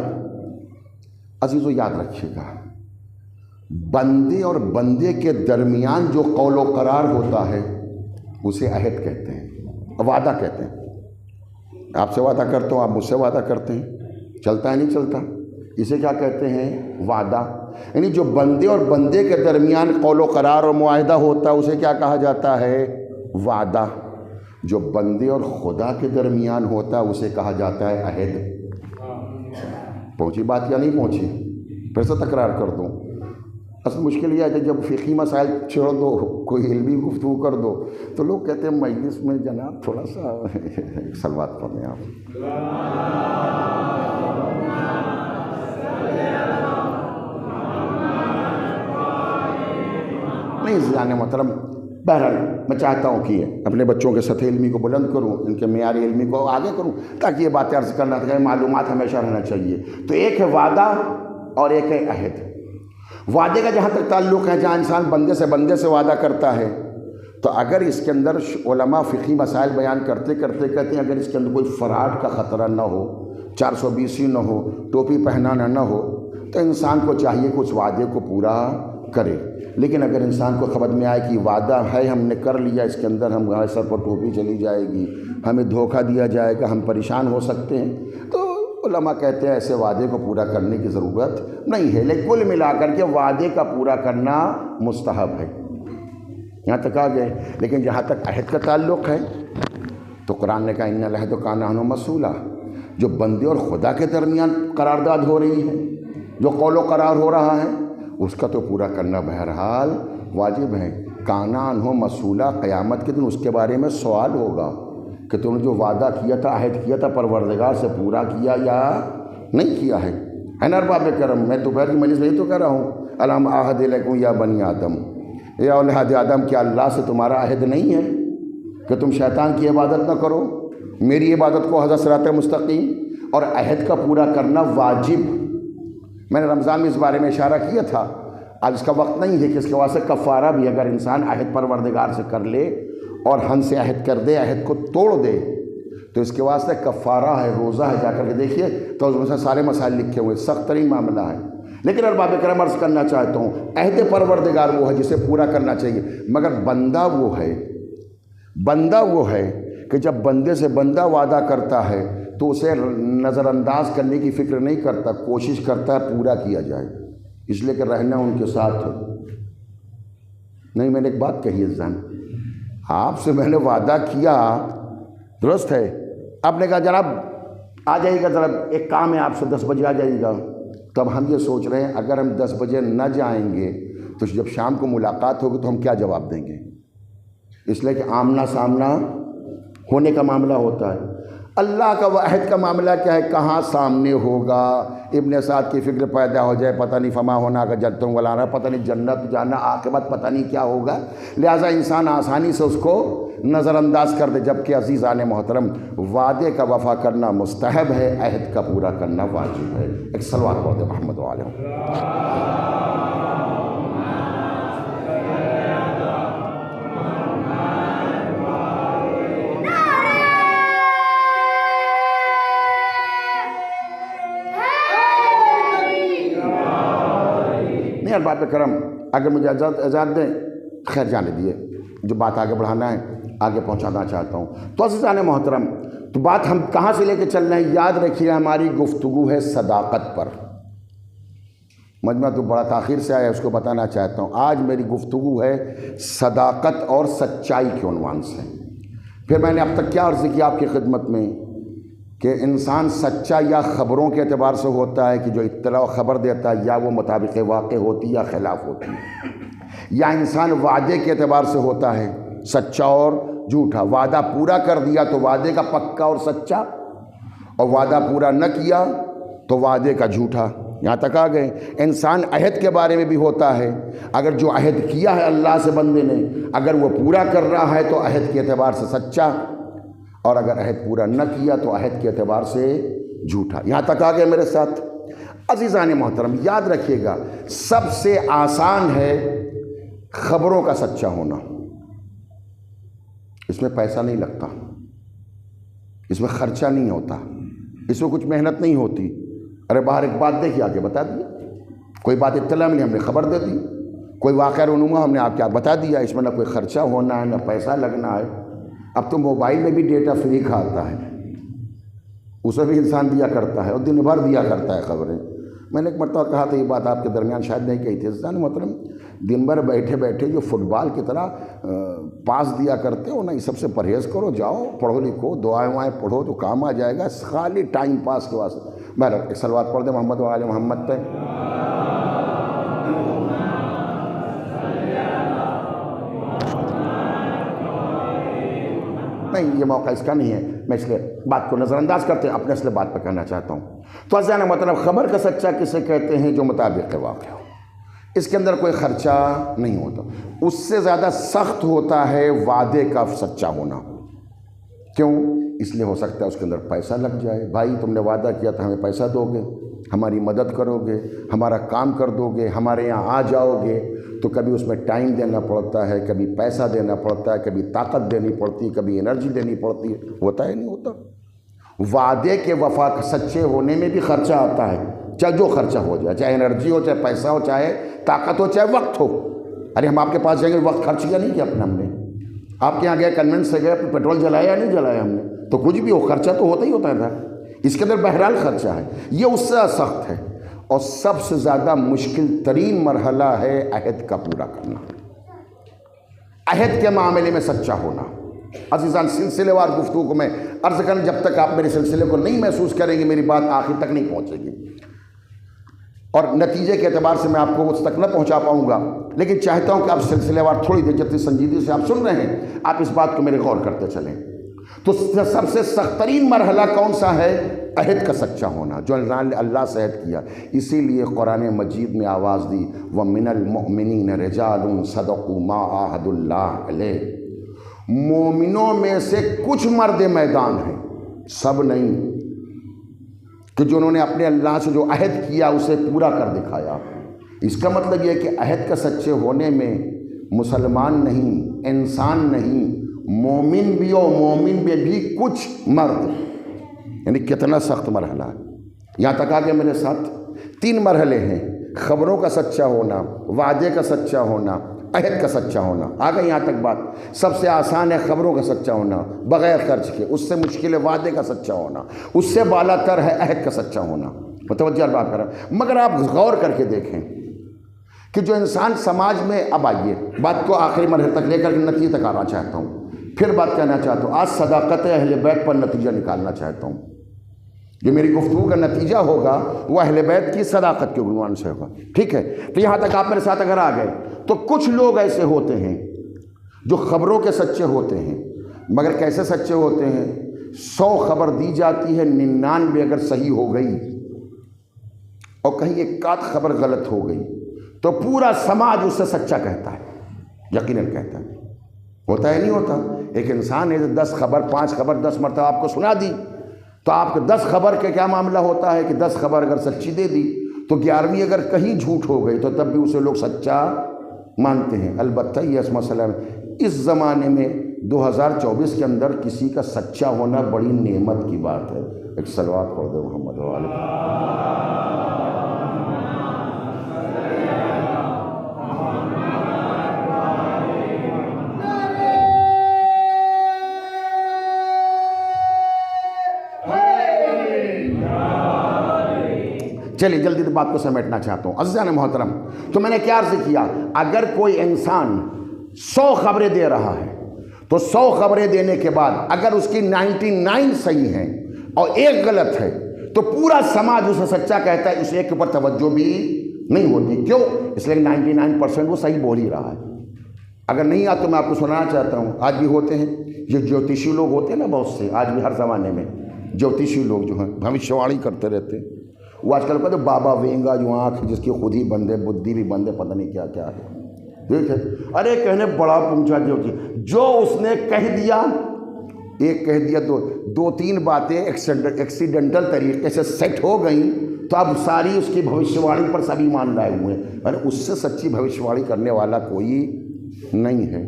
عزیزو یاد رکھیے گا، بندے اور بندے کے درمیان جو قول و قرار ہوتا ہے اسے عہد کہتے ہیں، وعدہ کہتے ہیں۔ آپ سے وعدہ کرتا ہوں، آپ مجھ سے وعدہ کرتے ہیں، چلتا ہے نہیں چلتا، اسے کیا کہتے ہیں؟ وعدہ۔ یعنی جو بندے اور بندے کے درمیان قول و قرار اور معاہدہ ہوتا ہے اسے کیا کہا جاتا ہے؟ وعدہ۔ جو بندے اور خدا کے درمیان ہوتا ہے اسے کہا جاتا ہے عہد۔ پہنچی بات یا نہیں پہنچی؟ پھر سے تکرار کر دوں۔ اصل مشکل یہ ہے کہ جب فقہی مسائل چھوڑ دو، کوئی علمی گفتگو کر دو تو لوگ کہتے ہیں مجلس میں جناب تھوڑا سا صلوات پڑھیں آپ۔ نہیں عزیزان محترم، بہرحال میں چاہتا ہوں کہ اپنے بچوں کے سطح علمی کو بلند کروں، ان کے معیار علمی کو آگے کروں، تاکہ یہ باتیں عرض کرنا تھا، معلومات ہمیشہ رہنا چاہیے۔ تو ایک ہے وعدہ اور ایک ہے عہد۔ وعدے کا جہاں تک تعلق ہے، جہاں انسان بندے سے وعدہ کرتا ہے، تو اگر اس کے اندر علماء فقہی مسائل بیان کرتے کہتے ہیں اگر اس کے اندر کوئی فراڈ کا خطرہ نہ ہو، 420 نہ ہو، ٹوپی پہنانا نہ ہو، تو انسان کو چاہیے کہ اس وعدے کو پورا کرے۔ لیکن اگر انسان کو خبر میں آئے کہ وعدہ ہے، ہم نے کر لیا، اس کے اندر ہمارے سر پر ٹوپی چلی جائے گی، ہمیں دھوکہ دیا جائے گا، ہم پریشان ہو سکتے ہیں، تو علماء کہتے ہیں ایسے وعدے کو پورا کرنے کی ضرورت نہیں ہے۔ لیکن کل ملا کر کے وعدے کا پورا کرنا مستحب ہے، یہاں تک آ گئے۔ لیکن جہاں تک عہد کا تعلق ہے تو قرآن نے کہا ان العہد کان عنہ مسئولا۔ جو بندے اور خدا کے درمیان قرارداد ہو رہی ہے، جو قول و قرار ہو رہا ہے، اس کا تو پورا کرنا بہرحال واجب ہے۔ کان عنہ مسئولا، قیامت کے دن اس کے بارے میں سوال ہوگا کہ تم نے جو وعدہ کیا تھا، عہد کیا تھا پروردگار سے، پورا کیا یا نہیں کیا ہے۔ نا ارباب کرم، میں دوپہر کی مجلس میں یہ تو کہہ رہا ہوں، الم عہد لکم یا بنی آدم، یا اولاد آدم، کیا اللہ سے تمہارا عہد نہیں ہے کہ تم شیطان کی عبادت نہ کرو، میری عبادت کو حضرت صراط مستقیم، اور عہد کا پورا کرنا واجب۔ میں نے رمضان میں اس بارے میں اشارہ کیا تھا، آج اس کا وقت نہیں ہے کہ اس کے واسطے کفارہ بھی اگر انسان عہد پروردگار سے کر لے اور ہن سے عہد کر دے، عہد کو توڑ دے، تو اس کے واسطے کفارہ ہے، روزہ ہے، جا کر کے دیکھیے تو اس میں سے سارے مسائل لکھے ہوئے، سخت ترین معاملہ ہے۔ لیکن ارباب کرم عرض کرنا چاہتا ہوں، عہد پروردگار وہ ہے جسے پورا کرنا چاہیے، مگر بندہ وہ ہے کہ جب بندے سے بندہ وعدہ کرتا ہے تو اسے نظر انداز کرنے کی فکر نہیں کرتا، کوشش کرتا ہے پورا کیا جائے، اس لیے کہ رہنا ان کے ساتھ ہے۔ نہیں، میں نے ایک بات کہی ہے جان، آپ سے میں نے وعدہ کیا، درست ہے، آپ نے کہا جناب آ جائیے گا، ذرا ایک کام ہے آپ سے، 10 بجے آ جائیے گا۔ تو اب ہم یہ سوچ رہے ہیں اگر ہم 10 بجے نہ جائیں گے تو جب شام کو ملاقات ہوگی تو ہم کیا جواب دیں گے؟ اس لیے کہ آمنا سامنا ہونے کا معاملہ ہوتا ہے۔ اللہ کا عہد کا معاملہ کیا ہے؟ کہاں سامنے ہوگا؟ ابن سعد کی فکر پیدا ہو جائے، پتہ نہیں فما ہونا کا جنتوں والا رہا، پتہ نہیں جنت جانا، عاقبت پتہ نہیں کیا ہوگا، لہٰذا انسان آسانی سے اس کو نظر انداز کر دے۔ جبکہ عزیزان محترم، وعدے کا وفا کرنا مستحب ہے، عہد کا پورا کرنا واجب ہے۔ ایک صلوات پڑھ دے محمد علیہ۔ ارباب کرم اگر مجھے اجازت دیں، خیر جانے دیے، جو بات آگے بڑھانا ہے آگے پہنچانا چاہتا ہوں۔ تو عزیزان محترم، تو بات ہم کہاں سے لے کے چل رہے ہیں؟ یاد رکھیے ہماری گفتگو ہے صداقت پر۔ مجمع تو بڑا تاخیر سے آیا، اس کو بتانا چاہتا ہوں، آج میری گفتگو ہے صداقت اور سچائی کے عنوان سے۔ پھر میں نے اب تک کیا عرض کیا آپ کی خدمت میں کہ انسان سچا یا خبروں کے اعتبار سے ہوتا ہے کہ جو اطلاع و خبر دیتا ہے یا وہ مطابق واقع ہوتی یا خلاف ہوتی ہے، یا انسان وعدے کے اعتبار سے ہوتا ہے سچا اور جھوٹا۔ وعدہ پورا کر دیا تو وعدے کا پکا اور سچا، اور وعدہ پورا نہ کیا تو وعدے کا جھوٹا۔ یہاں تک آ گئے۔ انسان عہد کے بارے میں بھی ہوتا ہے، اگر جو عہد کیا ہے اللہ سے بندے نے اگر وہ پورا کر رہا ہے تو عہد کے اعتبار سے سچا، اور اگر عہد پورا نہ کیا تو عہد کے اعتبار سے جھوٹا۔ یہاں تک آ گئے میرے ساتھ؟ عزیزان محترم، یاد رکھیے گا، سب سے آسان ہے خبروں کا سچا ہونا۔ اس میں پیسہ نہیں لگتا، اس میں خرچہ نہیں ہوتا، اس میں کچھ محنت نہیں ہوتی۔ ارے باہر ایک بات دیکھی آگے بتا دیا، کوئی بات اطلاع ملی ہم نے خبر دے دی، کوئی واقعہ رونما ہم نے آپ کیا بتا دیا، اس میں نہ کوئی خرچہ ہونا ہے نہ پیسہ لگنا ہے۔ اب تو موبائل میں بھی ڈیٹا فری کا آتا ہے، اسے بھی انسان دیا کرتا ہے اور دن بھر دیا کرتا ہے خبریں۔ میں نے ایک مرتبہ کہا تھا، یہ بات آپ کے درمیان شاید نہیں کہی تھی، عزیزان محترم، دن بھر بیٹھے بیٹھے جو فٹ بال کی طرح پاس دیا کرتے ہو نا، یہ سب سے پرہیز کرو، جاؤ پڑھو لکھو، دعائیں وائیں پڑھو تو کام آ جائے گا، خالی ٹائم پاس کے واسطے۔ بہرحال ایک صلوات پڑھ دیں محمد وعلی محمد پہ۔ نہیں، یہ موقع اس کا نہیں ہے، میں اس لیے بات کو نظر انداز کرتے ہیں، اپنے اصل بات پہ کہنا چاہتا ہوں۔ تو عزیزان مطلب خبر کا سچا کسے کہتے ہیں؟ جو مطابق واقع ہو، اس کے اندر کوئی خرچہ نہیں ہوتا۔ اس سے زیادہ سخت ہوتا ہے وعدے کا سچا ہونا۔ کیوں؟ اس لیے ہو سکتا ہے اس کے اندر پیسہ لگ جائے۔ بھائی تم نے وعدہ کیا تھا ہمیں پیسہ دو گے، ہماری مدد کرو گے، ہمارا کام کر دو گے، ہمارے یہاں آ جاؤ گے، تو کبھی اس میں ٹائم دینا پڑتا ہے، کبھی پیسہ دینا پڑتا ہے، کبھی طاقت دینی پڑتی ہے، کبھی انرجی دینی پڑتی ہے۔ ہوتا ہے نہیں ہوتا؟ وعدے کے وفا سچے ہونے میں بھی خرچہ آتا ہے، چاہے جو خرچہ ہو جائے، چاہے انرجی ہو، چاہے پیسہ ہو، چاہے طاقت ہو، چاہے وقت ہو۔ ارے ہم آپ کے پاس جائیں گے، وقت خرچ کیا نہیں کیا اپنا ہم نے؟ آپ کے یہاں گئے، کنوینس سے گئے، پیٹرول جلایا یا نہیں جلایا ہم نے؟ تو کچھ بھی ہو، خرچہ تو ہوتا ہی ہوتا تھا، اس کے اندر بہرحال خرچہ ہے۔ یہ اس سے سخت ہے، اور سب سے زیادہ مشکل ترین مرحلہ ہے عہد کا پورا کرنا، عہد کے معاملے میں سچا ہونا۔ عزیزان سلسلے وار گفتگو کو میں عرض کریں، جب تک آپ میرے سلسلے کو نہیں محسوس کریں گے میری بات آخر تک نہیں پہنچے گی، اور نتیجے کے اعتبار سے میں آپ کو اس تک نہ پہنچا پاؤں گا۔ لیکن چاہتا ہوں کہ آپ سلسلے وار تھوڑی دیر جتنی سنجیدگی سے آپ سن رہے ہیں، آپ اس بات کو میرے غور کرتے چلیں۔ تو سب سے سخت ترین مرحلہ کون سا ہے؟ عہد کا سچا ہونا، جو اللہ سے عہد کیا۔ اسی لیے قرآن مجید میں آواز دی، وَمِنَ الْمُؤْمِنِينَ رِجَالٌ صَدَقُوا مَا عَاهَدُوا اللَّهَ عَلَيْهِ۔ مومنوں میں سے کچھ مرد میدان ہیں، سب نہیں، کہ جنہوں نے اپنے اللہ سے جو عہد کیا اسے پورا کر دکھایا۔ اس کا مطلب یہ ہے کہ عہد کا سچے ہونے میں مسلمان نہیں، انسان نہیں، مومن بھی اور مومن میں بھی کچھ مرد، یعنی کتنا سخت مرحلہ ہے۔ یہاں تک آگے میرے ساتھ 3 مرحلے ہیں: خبروں کا سچا ہونا، وعدے کا سچا ہونا، عہد کا سچا ہونا۔ آگے یہاں تک بات سب سے آسان ہے خبروں کا سچا ہونا بغیر خرچ کے، اس سے مشکل ہے وعدے کا سچا ہونا، اس سے بالا تر ہے عہد کا سچا ہونا۔ متوجہ بات کر رہا ہوں، مگر آپ غور کر کے دیکھیں کہ جو انسان سماج میں، اب آئیے بات کو آخری مرحلے تک لے کر کے نتیجے تک آنا چاہتا ہوں، پھر بات کہنا چاہتا ہوں، آج صداقت اہل بیت پر نتیجہ نکالنا چاہتا ہوں۔ جو میری گفتگو کا نتیجہ ہوگا وہ اہل بیت کی صداقت کے عنوان سے ہوگا، ٹھیک ہے؟ تو یہاں تک آپ میرے ساتھ اگر آ گئے تو کچھ لوگ ایسے ہوتے ہیں جو خبروں کے سچے ہوتے ہیں، مگر کیسے سچے ہوتے ہیں؟ 100 خبر دی جاتی ہے، 99 اگر صحیح ہو گئی اور کہیں ایک آدھ خبر غلط ہو گئی تو پورا سماج اس سے سچا کہتا ہے، یقیناً کہتا ہے۔ ہوتا ہے نہیں ہوتا؟ ایک انسان ہے 10 خبر 5 خبر 10 مرتبہ آپ کو سنا دی تو آپ کو 10 خبر کے کیا معاملہ ہوتا ہے کہ 10 خبر اگر سچی دے دی تو 11ویں اگر کہیں جھوٹ ہو گئی تو تب بھی اسے لوگ سچا مانتے ہیں۔ البتہ یہ اس مسئلہ میں اس زمانے میں 2024 کے اندر کسی کا سچا ہونا بڑی نعمت کی بات ہے۔ ایک صلوات پڑھ دو محمد والے۔ چلیے جلدی بات کو سمیٹنا چاہتا ہوں عزیزان محترم۔ تو میں نے کیا عرض کیا، اگر کوئی انسان 100 خبریں دے رہا ہے تو 100 خبریں دینے کے بعد اگر اس کی 99 صحیح ہیں اور ایک غلط ہے تو پورا سماج اسے سچا کہتا ہے، اس ایک کے اوپر توجہ بھی نہیں ہوتی۔ کیوں؟ اس لیے 99% وہ صحیح بول ہی رہا ہے۔ اگر نہیں آتا تو میں آپ کو سنانا چاہتا ہوں، آج بھی ہوتے ہیں یہ جوتشی لوگ ہوتے ہیں نا، بہت سے آج بھی ہر زمانے میں جوتشی لوگ جو ہیں بھوشیاوانی کرتے رہتے ہیں۔ وہ آج کل کا جو بابا وینگا جو آنکھ جس کی خود ہی بندے بدھی بھی بندے پتہ نہیں کیا کیا ہے، ٹھیک ہے؟ ارے کہنے بڑا پہنچا جو اس نے کہہ دیا، ایک کہہ دیا، 2-3 باتیں ایکسیڈنٹل طریقے سے سیٹ ہو گئیں تو اب ساری اس کی بھوشیاوانی پر سبھی مان لائے ہوئے ہیں۔ ارے اس سے سچی بھوشیاوانی کرنے والا کوئی نہیں ہے۔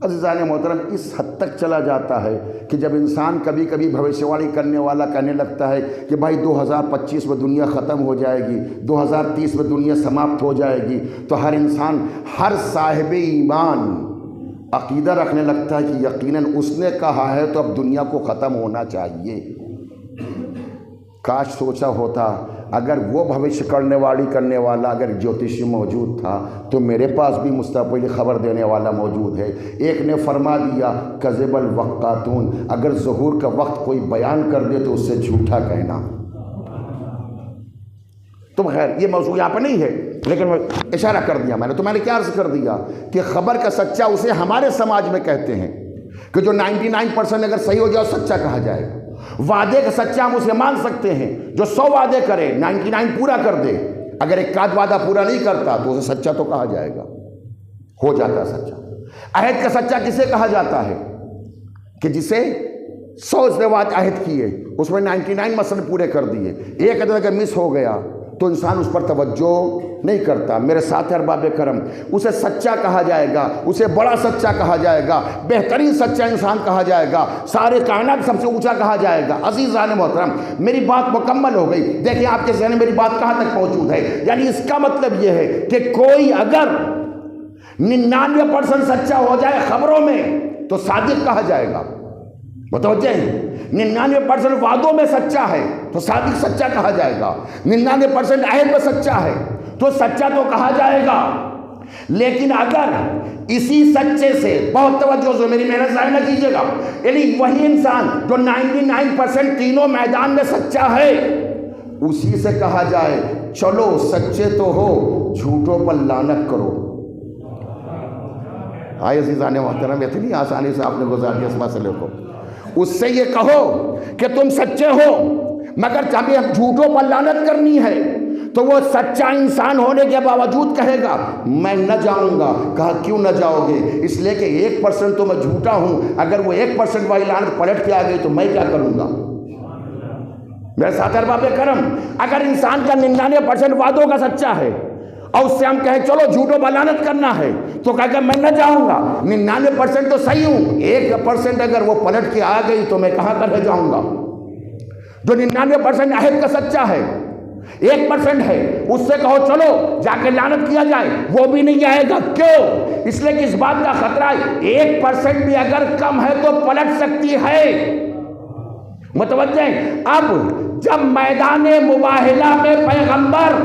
عزیزان محترم، اس حد تک چلا جاتا ہے کہ جب انسان کبھی کبھی بھوشیاوانی کرنے والا کہنے لگتا ہے کہ بھائی 2025 میں دنیا ختم ہو جائے گی، 2030 میں دنیا سماپت ہو جائے گی، تو ہر انسان، ہر صاحب ایمان عقیدہ رکھنے لگتا ہے کہ یقیناً اس نے کہا ہے تو اب دنیا کو ختم ہونا چاہیے۔ کاش سوچا ہوتا اگر وہ بھوشیہ کرنے والا اگر جوتشی موجود تھا تو میرے پاس بھی مستقبل خبر دینے والا موجود ہے۔ ایک نے فرما دیا کذب الوقاتون، اگر ظہور کا وقت کوئی بیان کر دے تو اس سے جھوٹا کہنا۔ تو خیر یہ موضوع یہاں پہ نہیں ہے، لیکن وہ اشارہ کر دیا میں نے۔ تو میں نے کیا عرض کر دیا کہ خبر کا سچا اسے ہمارے سماج میں کہتے ہیں کہ جو 99% اگر صحیح ہو جائے سچا کہا جائے گا۔ وعدے کا سچا ہم اسے مان سکتے ہیں جو 100 وعدے کرے 99 پورا کر دے، اگر ایک آدھ وعدہ پورا نہیں کرتا تو اسے سچا تو کہا جائے گا، ہو جاتا ہے سچا۔ عہد کا سچا کسے کہا جاتا ہے؟ کہ جسے 100 اس نے عہد کیے، اس میں 99 مسئلے پورے کر دیے، ایک عدد اگر مس ہو گیا تو انسان اس پر توجہ نہیں کرتا۔ میرے ساتھ ارباب کرم، اسے سچا کہا جائے گا، اسے بڑا سچا کہا جائے گا، بہترین سچا انسان کہا جائے گا، سارے کائنات سب سے اونچا کہا جائے گا۔ عزیزان محترم، میری بات مکمل ہو گئی۔ دیکھیں آپ کے ذہن میں میری بات کہاں تک موجود ہے، یعنی اس کا مطلب یہ ہے کہ کوئی اگر 99% سچا ہو جائے خبروں میں تو صادق کہا جائے گا۔ متوجہ ہیں؟ 99% وعدوں میں سچا ہے تو صادق سچا کہا جائے گا، 99% عہد میں سچا ہے تو سچا تو کہا جائے گا۔ لیکن اگر اسی سچے سے، بہت توجہ سے میری محنت ضائع نہ کیجیے گا، یعنی وہی انسان جو 99% تینوں میدان میں سچا ہے، اسی سے کہا جائے چلو سچے تو ہو، جھوٹوں پر لعنت کرو۔ آئے عزیزان محترم، اتنی آسانی سے آپ نے گزار دیا اس مسئلے کو۔ اس سے یہ کہو کہ تم سچے ہو مگر ہمیں جھوٹوں پر لعنت کرنی ہے، تو وہ سچا انسان ہونے کے باوجود کہے گا میں نہ جاؤں گا۔ کہا کیوں نہ جاؤ گے؟ اس لیے کہ 1% تو میں جھوٹا ہوں، اگر وہ 1% والی لعنت پلٹ کے آ گئی تو میں کیا کروں گا؟ میرے ساتھ ارباب کرم، اگر انسان کا 99% وعدوں کا سچا ہے اور اس سے ہم کہیں چلو جھوٹوں پر لعنت کرنا ہے تو کہا کہ میں نہ جاؤں گا، 99% تو صحیح ہوں، 1% اگر وہ پلٹ کے آ گئی تو میں کہاں کر جاؤں گا؟ جو 99% عہد کا سچا ہے، 1% ہے، اس سے کہو چلو جا کے لعنت کیا جائے، وہ بھی نہیں آئے گا۔ کیوں؟ اس لیے کہ اس بات کا خطرہ ہے 1% بھی اگر کم ہے تو پلٹ سکتی ہے۔ متوجہ ہیں؟ اب جب میدان مباہلہ میں پیغمبر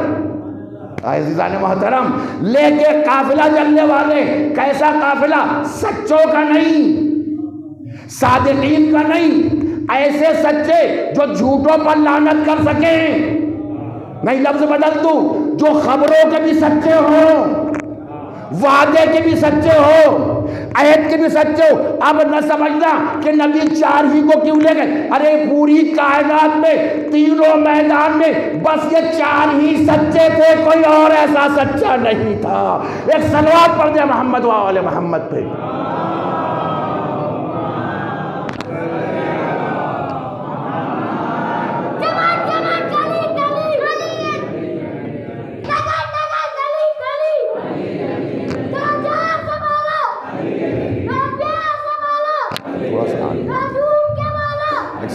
عزیزان محترم لے کے قافلہ چلنے والے، کیسا قافلہ؟ سچوں کا نہیں، صادقین کا نہیں، ایسے سچے جو جھوٹوں پر لعنت کر سکیں، نہیں لفظ بدل دوں، جو خبروں کے بھی سچے ہوں، وعدے کے بھی سچے ہو، عہد کے بھی سچے ہو۔ اب نہ سمجھنا کہ نبی 4 ہی کو کیوں لے گئے، ارے پوری کائنات میں تینوں میدان میں بس یہ 4 ہی سچے تھے، کوئی اور ایسا سچا نہیں تھا۔ ایک صلوات پڑھ دے محمد و آل محمد پہ۔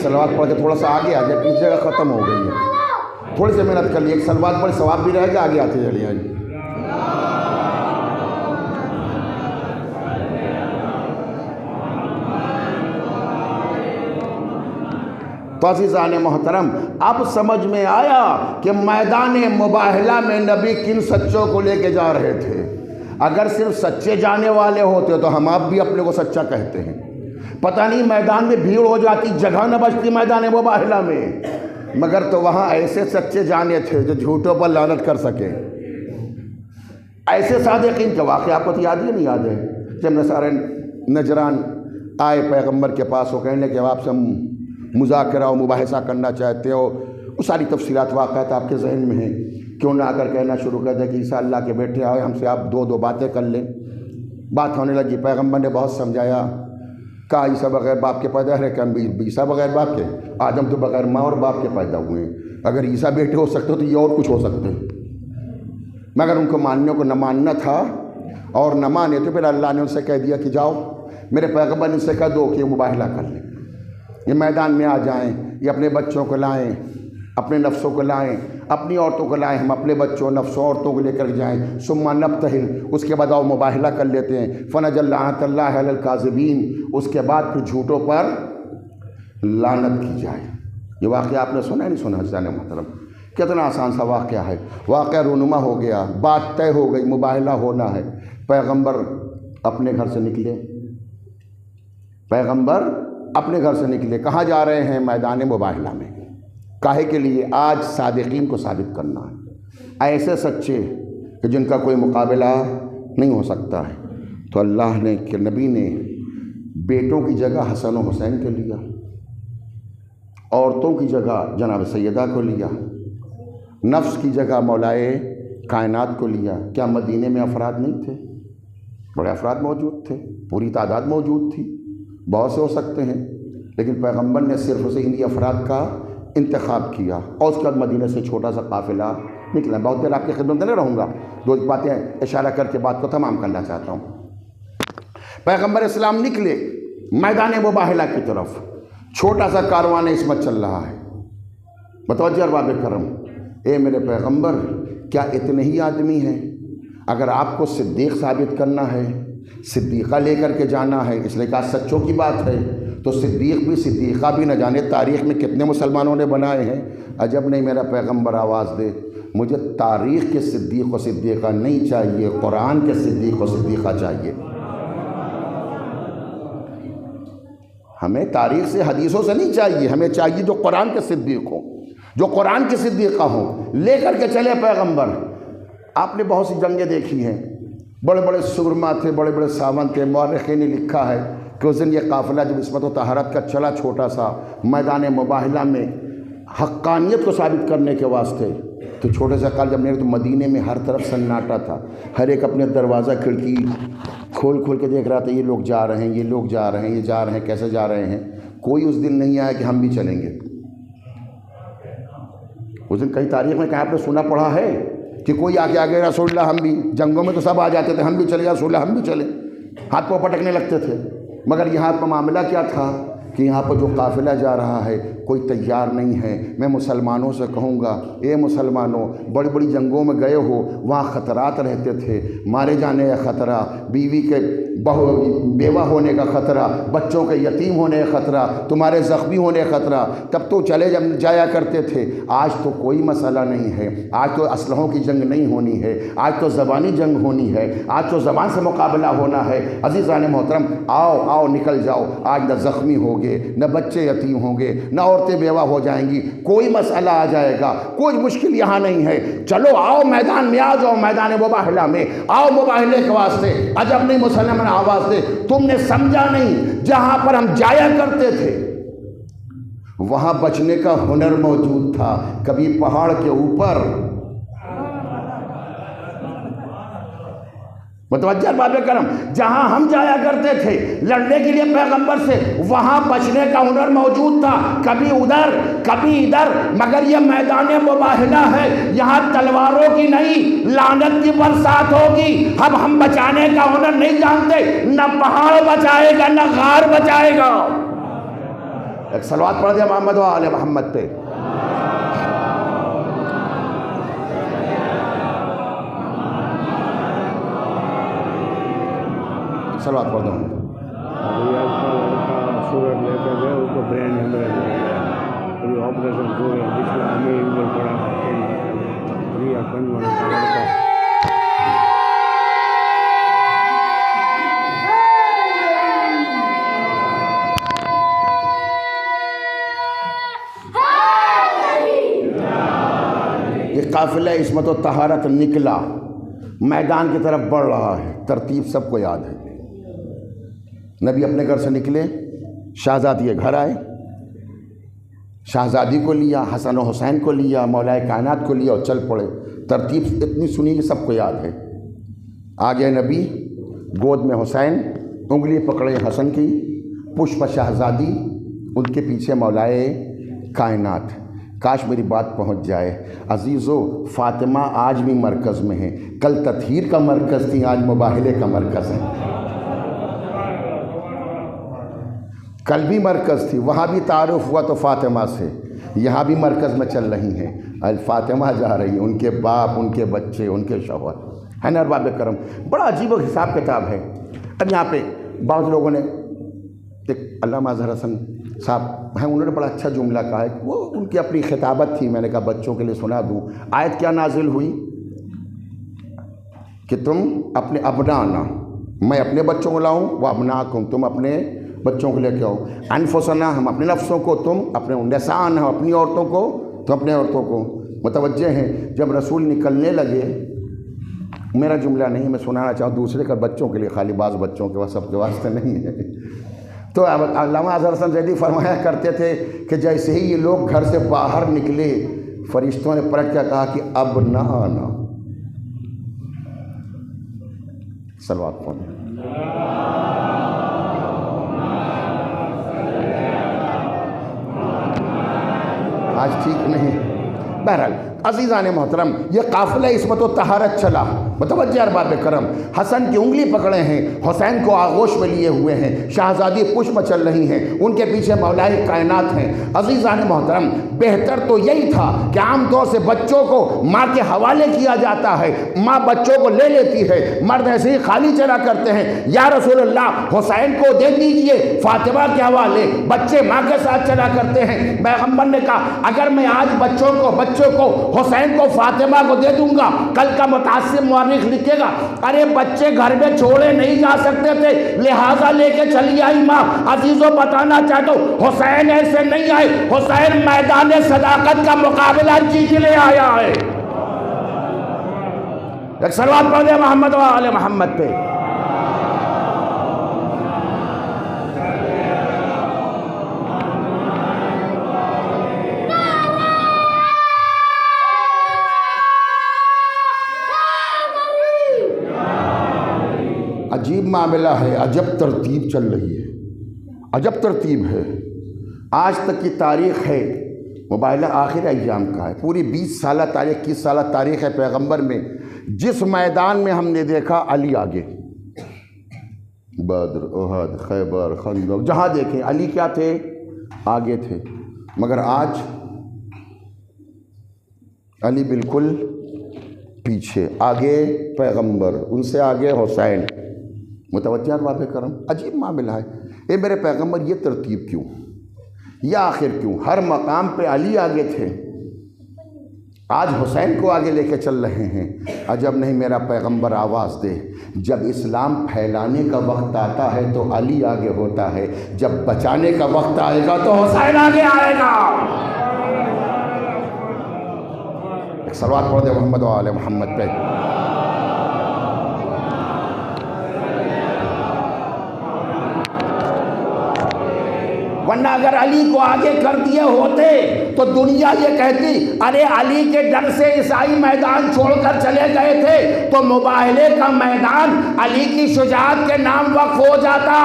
سلوات پڑھ کے تھوڑا سا آگے آ جائے، پیچھے جگہ ختم ہو گئی ہے، تھوڑی سی محنت کر لی، ایک سلوات پڑھ ثواب بھی رہے گا، آگے آتے چلیے۔ تو عزیزان محترم اب سمجھ میں آیا کہ میدان مباہلہ میں نبی کن سچوں کو لے کے جا رہے تھے۔ اگر صرف سچے جانے والے ہوتے تو ہم آپ بھی اپنے کو سچا کہتے ہیں، پتہ نہیں میدان میں بھیڑ ہو جاتی، جگہ نہ بچتی میدان مباہلہ میں، مگر تو وہاں ایسے سچے جانے تھے جو جھوٹوں پر لعنت کر سکے۔ ایسے صادقین کے واقعہ آپ کو تو یاد ہی نہیں یاد ہے؟ جب نصارے نجران آئے پیغمبر کے پاس، وہ کہنے کہ آپ سے ہم مذاکرہ و مباحثہ کرنا چاہتے ہو، وہ ساری تفصیلات واقعات آپ کے ذہن میں ہیں، کیوں نہ آ کر کہنا شروع کر دیں کہ عیسیٰ اللہ کے بیٹے آئے، ہم سے آپ دو باتیں کر لیں۔ بات ہونے لگی، پیغمبر نے بہت سمجھایا، کہا عیسیٰ بغیر باپ کے پیدا ہے کہ ہم عیسیٰ بغیر باپ کے؟ آدم تو بغیر ماں اور باپ کے پیدا ہوئے ہیں، اگر عیسیٰ بیٹے ہو سکتے ہو تو یہ اور کچھ ہو سکتے ہیں۔ مگر ان کو ماننے کو نہ ماننا تھا، اور نہ مانے تو پھر اللہ نے ان سے کہہ دیا کہ جاؤ، میرے پیغمبر نے ان سے کہہ دو کہ یہ مباہلہ کر لیں، یہ میدان میں آ جائیں، یہ اپنے بچوں کو لائیں، اپنے نفسوں کو لائیں، اپنی عورتوں کو لائیں، ہم اپنے بچوں نفسوں عورتوں کو لے کر جائیں، ثم نبتہل، اس کے بعد آؤ مباہلہ کر لیتے ہیں، فنجعل لعنۃ اللہ علی الکاذبین، اس کے بعد پھر جھوٹوں پر لعنت کی جائے۔ یہ واقعہ آپ نے سنا ہے نہیں سنا؟ عزیزان محترم کتنا آسان سا واقعہ ہے، واقعہ رونما ہو گیا، بات طے ہو گئی، مباہلہ ہونا ہے۔ پیغمبر اپنے گھر سے نکلے، پیغمبر اپنے گھر سے نکلے، کہاں جا رہے ہیں؟ میدان مباہلہ میں۔ کاہے کے لیے؟ آج صادقین کو ثابت کرنا ہے، ایسے سچے کہ جن کا کوئی مقابلہ نہیں ہو سکتا ہے۔ تو اللہ نے کہ نبی نے بیٹوں کی جگہ حسن و حسین کو لیا، عورتوں کی جگہ جناب سیدہ کو لیا، نفس کی جگہ مولائے کائنات کو لیا۔ کیا مدینے میں افراد نہیں تھے؟ بڑے افراد موجود تھے، پوری تعداد موجود تھی، بہت سے ہو سکتے ہیں، لیکن پیغمبر نے صرف اسے انہی افراد کا انتخاب کیا، اور اس کے بعد مدینہ سے چھوٹا سا قافلہ نکلا۔ بہت دیر آپ کی خدمت میں نہیں رہوں گا، 2 باتیں اشارہ کر کے بات کو تمام کرنا چاہتا ہوں۔ پیغمبر اسلام نکلے میدان مباہلہ کی طرف، چھوٹا سا کاروان عصمت چل رہا ہے۔ متوجہ ارباب کرم، اے میرے پیغمبر، کیا اتنے ہی آدمی ہیں؟ اگر آپ کو صدیق ثابت کرنا ہے، صدیقہ لے کر کے جانا ہے، اس لیے کہا سچوں کی بات ہے، تو صدیق بھی صدیقہ بھی نہ جانے تاریخ میں کتنے مسلمانوں نے بنائے ہیں۔ عجب نہیں میرا پیغمبر آواز دے، مجھے تاریخ کے صدیق و صدیقہ نہیں چاہیے، قرآن کے صدیق و صدیقہ چاہیے۔ ہمیں تاریخ سے حدیثوں سے نہیں چاہیے، ہمیں چاہیے جو قرآن کے صدیق ہوں، جو قرآن کے صدیقہ ہوں۔ لے کر کے چلے پیغمبر۔ آپ نے بہت سی جنگیں دیکھی ہیں، بڑے بڑے سرما تھے، بڑے بڑے ساون تھے۔ مورخین نے لکھا ہے کہ اس دن یہ قافلہ جب عصمت و طہارت کا چلا چھوٹا سا میدان مباہلہ میں حقانیت کو ثابت کرنے کے واسطے، تو چھوٹے سے قال جب میرے تو مدینے میں ہر طرف سناٹا تھا، ہر ایک اپنے دروازہ کھڑکی کھول کھول کے دیکھ رہا تھا، یہ لوگ جا رہے ہیں، یہ لوگ جا رہے ہیں، یہ جا رہے ہیں، کیسے جا رہے ہیں۔ کوئی اس دن نہیں آیا کہ ہم بھی چلیں گے۔ اس دن کہیں تاریخ میں کہیں آپ نے سنا پڑھا ہے کہ کوئی آ کے آگے رسول اللہ ہم بھی جنگوں میں تو سب آ جاتے تھے، ہم بھی چلے رسول اللہ ہم بھی چلے، ہاتھ پاؤں پٹکنے لگتے تھے۔ مگر یہاں پر معاملہ کیا تھا کہ یہاں پر جو قافلہ جا رہا ہے کوئی تیار نہیں ہے۔ میں مسلمانوں سے کہوں گا، اے مسلمانوں، بڑی بڑی جنگوں میں گئے ہو، وہاں خطرات رہتے تھے، مارے جانے کا خطرہ، بیوی کے بیوہ ہونے کا خطرہ، بچوں کے یتیم ہونے کا خطرہ، تمہارے زخمی ہونے کا خطرہ، تب تو چلے جایا کرتے تھے۔ آج تو کوئی مسئلہ نہیں ہے، آج تو اسلحوں کی جنگ نہیں ہونی ہے، آج تو زبانی جنگ ہونی ہے، آج تو زبان سے مقابلہ ہونا ہے۔ عزیزان محترم، آؤ آؤ نکل جاؤ، آج نہ زخمی ہوں گے، نہ بچے یتیم ہوں گے، نہ عورتیں بیوہ ہو جائیں گی، کوئی مسئلہ آ جائے گا، کوئی مشکل یہاں نہیں ہے۔ چلو آؤ میدان میں آ جاؤ، میدان مباہلہ میں آؤ، مباہلے کے واسطے عجب نہیں مسلمان آواز دے۔ تم نے سمجھا نہیں، جہاں پر ہم جایا کرتے تھے وہاں بچنے کا ہنر موجود تھا، کبھی پہاڑ کے اوپر، متوجہ باب کرم، جہاں ہم جایا کرتے تھے لڑنے کے لیے پیغمبر سے، وہاں بچنے کا ہنر موجود تھا، کبھی ادھر کبھی ادھر۔ مگر یہ میدان مباہلہ ہے، یہاں تلواروں کی نہیں لعنت کی برسات ہوگی۔ اب ہم بچانے کا ہنر نہیں جانتے، نہ پہاڑ بچائے گا نہ غار بچائے گا۔ ایک صلوات پڑھ دیا محمد و آل محمد پہ۔ صلوات پڑھ دو۔ ابھی آپ کا لڑکا شوگر لے کر گئے، اس کو برین ہیمریج ہو گیا، ابھی آپریشن ہو گیا، پچھلا ہمیں انجر پڑا ہے، ابھی اپن والا کا لڑکا۔ یہ قافلہ عصمت و طہارت نکلا، میدان کی طرف بڑھ رہا ہے، ترتیب سب کو یاد ہے۔ نبی اپنے گھر سے نکلے، شہزادی کے گھر آئے، شہزادی کو لیا، حسن و حسین کو لیا، مولا کائنات کو لیا اور چل پڑے۔ ترتیب اتنی سنی کہ سب کو یاد ہے۔ آگے نبی، گود میں حسین، انگلی پکڑے حسن کی، پشپ شہزادی، ان کے پیچھے مولا کائنات۔ کاش میری بات پہنچ جائے۔ عزیزو، فاطمہ آج بھی مرکز میں ہے، کل تطہیر کا مرکز تھی، آج مباہلے کا مرکز ہے۔ کل بھی مرکز تھی، وہاں بھی تعارف ہوا تو فاطمہ سے، یہاں بھی مرکز میں چل رہی ہیں۔ الفاطمہ جا رہی ہیں، ان کے باپ، ان کے بچے، ان کے شوہر، ہے نا ارباب کرم۔ بڑا عجیب و حساب کتاب ہے۔ اب یہاں پہ بعض لوگوں نے، ایک علامہ اظہر حسن صاحب ہیں، انہوں نے بڑا اچھا جملہ کہا ہے، وہ ان کی اپنی خطابت تھی، میں نے کہا بچوں کے لیے سنا دوں۔ آیت کیا نازل ہوئی کہ تم اپنے ابنانا، میں اپنے بچوں کو لاؤں، وہ ابناکم، تم اپنے بچوں کو لے کے آؤ، انفسنا، ہم اپنے نفسوں کو، تم اپنے نسان، ہم اپنی عورتوں کو، تم اپنے عورتوں کو۔ متوجہ ہیں، جب رسول نکلنے لگے، میرا جملہ نہیں، میں سنانا چاہوں دوسرے کا، بچوں کے لیے، خالی بعض بچوں کے سب کے واسطے نہیں ہے۔ تو علامہ اظہر حسن زیدی فرمایا کرتے تھے کہ جیسے ہی یہ لوگ گھر سے باہر نکلے، فرشتوں نے پلٹ کر کہا کہ اب نہ آنا۔ صلوات پڑھیں۔ آج ٹھیک نہیں۔ بہرحال عزیزان محترم، یہ قافلہ عصمت و طہارت چلا۔ متوجہ ارباب کرم، حسن کی انگلی پکڑے ہیں، حسین کو آغوش میں لیے ہوئے ہیں، شہزادی پشپ چل رہی ہیں، ان کے پیچھے مولائے کائنات ہیں۔ عزیزان محترم، بہتر تو یہی تھا کہ عام طور سے بچوں کو ماں کے حوالے کیا جاتا ہے، ماں بچوں کو لے لیتی ہے، مرد ایسے ہی خالی چلا کرتے ہیں۔ یا رسول اللہ، حسین کو دے دیجئے فاطمہ کے حوالے، بچے ماں کے ساتھ چلا کرتے ہیں۔ پیغمبر نے کہا اگر میں آج بچوں کو حسین کو فاطمہ کو دے دوں گا، کل کا متعصب مورخ لکھے گا ارے بچے گھر میں چھوڑے نہیں جا سکتے تھے لہٰذا لے کے چلی آئی ماں۔ عزیزوں بتانا چاہتا ہوں، حسین ایسے نہیں آئے، حسین میدان صداقت کا مقابلہ جیت لے آیا ہے۔ ایک صلوات پڑھ دے محمد و آل محمد پہ۔ عجیب معاملہ ہے، عجب ترتیب چل رہی ہے، عجب ترتیب ہے۔ آج تک کی تاریخ ہے، مباہلہ آخر ایام کا ہے. پوری 20 سالہ تاریخ 21 سالہ تاریخ ہے پیغمبر میں. جس میدان میں ہم نے دیکھا علی آگے، بدر، احد، خیبر، خندق، جہاں دیکھیں علی کیا تھے؟ آگے تھے. مگر آج علی بالکل پیچھے، آگے پیغمبر، ان سے آگے حسین. متوجہ باب کرم، عجیب معاملہ ہے. اے میرے پیغمبر، یہ ترتیب کیوں؟ یہ آخر کیوں؟ ہر مقام پہ علی آگے تھے، آج حسین کو آگے لے کے چل رہے ہیں. عجب نہیں میرا پیغمبر آواز دے. جب اسلام پھیلانے کا وقت آتا ہے تو علی آگے ہوتا ہے، جب بچانے کا وقت آئے گا تو حسین آگے آئے گا. ایک صلوات پڑھ دے محمد و آل محمد پہ. ورنہ اگر علی کو آگے کر دیے ہوتے تو دنیا یہ کہتی ارے علی کے ڈر سے عیسائی میدان چھوڑ کر چلے گئے تھے تو مباہلے کا میدان علی کی شجاعت کے نام وقف ہو جاتا.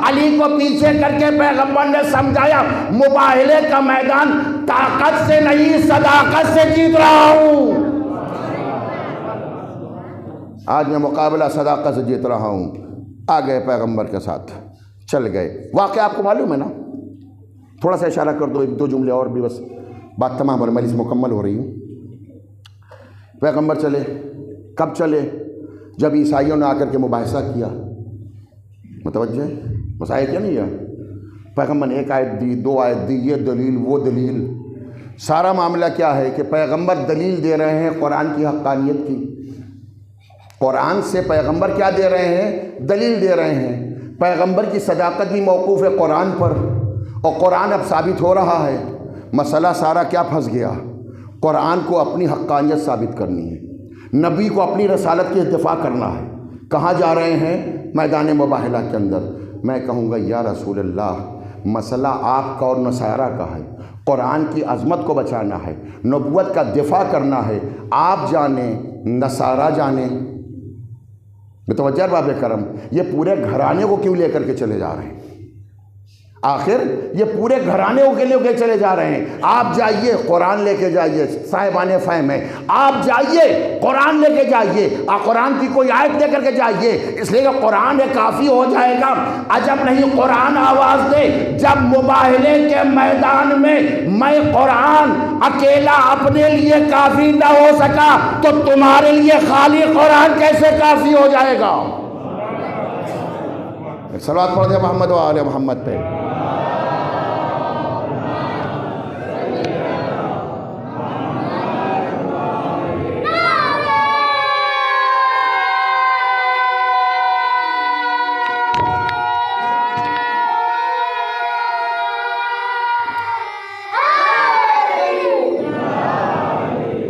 علی کو پیچھے کر کے پیغمبر نے سمجھایا مباہلے کا میدان طاقت سے نہیں صداقت سے جیت رہا ہوں. آج میں مقابلہ صداقت سے جیت رہا ہوں. آ گئے پیغمبر کے ساتھ، چل گئے. واقعہ آپ کو معلوم ہے نا؟ تھوڑا سا اشارہ کر دو، 1-2 جملے اور بھی، بس بات تمام ہو رہی، مجلس مکمل ہو رہی ہے. پیغمبر چلے. کب چلے؟ جب عیسائیوں نے آ کر کے مباحثہ کیا. متوجہ؟ مسائل کیا نہیں ہے؟ پیغمبر نے 1 آیت دی، 2 آیت دی، یہ دلیل وہ دلیل. سارا معاملہ کیا ہے کہ پیغمبر دلیل دے رہے ہیں قرآن کی حقانیت کی. قرآن سے پیغمبر کیا دے رہے ہیں؟ دلیل دے رہے ہیں. پیغمبر کی صداقت بھی موقوف ہے قرآن پر، اور قرآن اب ثابت ہو رہا ہے. مسئلہ سارا کیا پھنس گیا؟ قرآن کو اپنی حقانیت ثابت کرنی ہے، نبی کو اپنی رسالت کی دفاع کرنا ہے. کہاں جا رہے ہیں؟ میدان مباہلہ کے اندر. میں کہوں گا یا رسول اللہ، مسئلہ آپ کا اور نصارہ کا ہے. قرآن کی عظمت کو بچانا ہے، نبوت کا دفاع کرنا ہے. آپ جانیں، نصارہ جانیں. متوجہ باب کرم، یہ پورے گھرانے کو کیوں لے کر کے چلے جا رہے ہیں؟ آخر یہ پورے گھرانے کے لے کے چلے جا رہے ہیں. آپ جائیے قرآن لے کے جائیے، صاحبان فہم ہے، آپ جائیے قرآن لے کے جائیے، قرآن کی کوئی آیت لے کر کے جائیے، اس لیے کہ قرآن کافی ہو جائے گا. عجب نہیں قرآن آواز دے جب مباہلے کے میدان میں قرآن اکیلا اپنے لیے کافی نہ ہو سکا تو تمہارے لیے خالی قرآن کیسے کافی ہو جائے گا؟ صلوات پڑھ دے محمد و آل محمد پہ.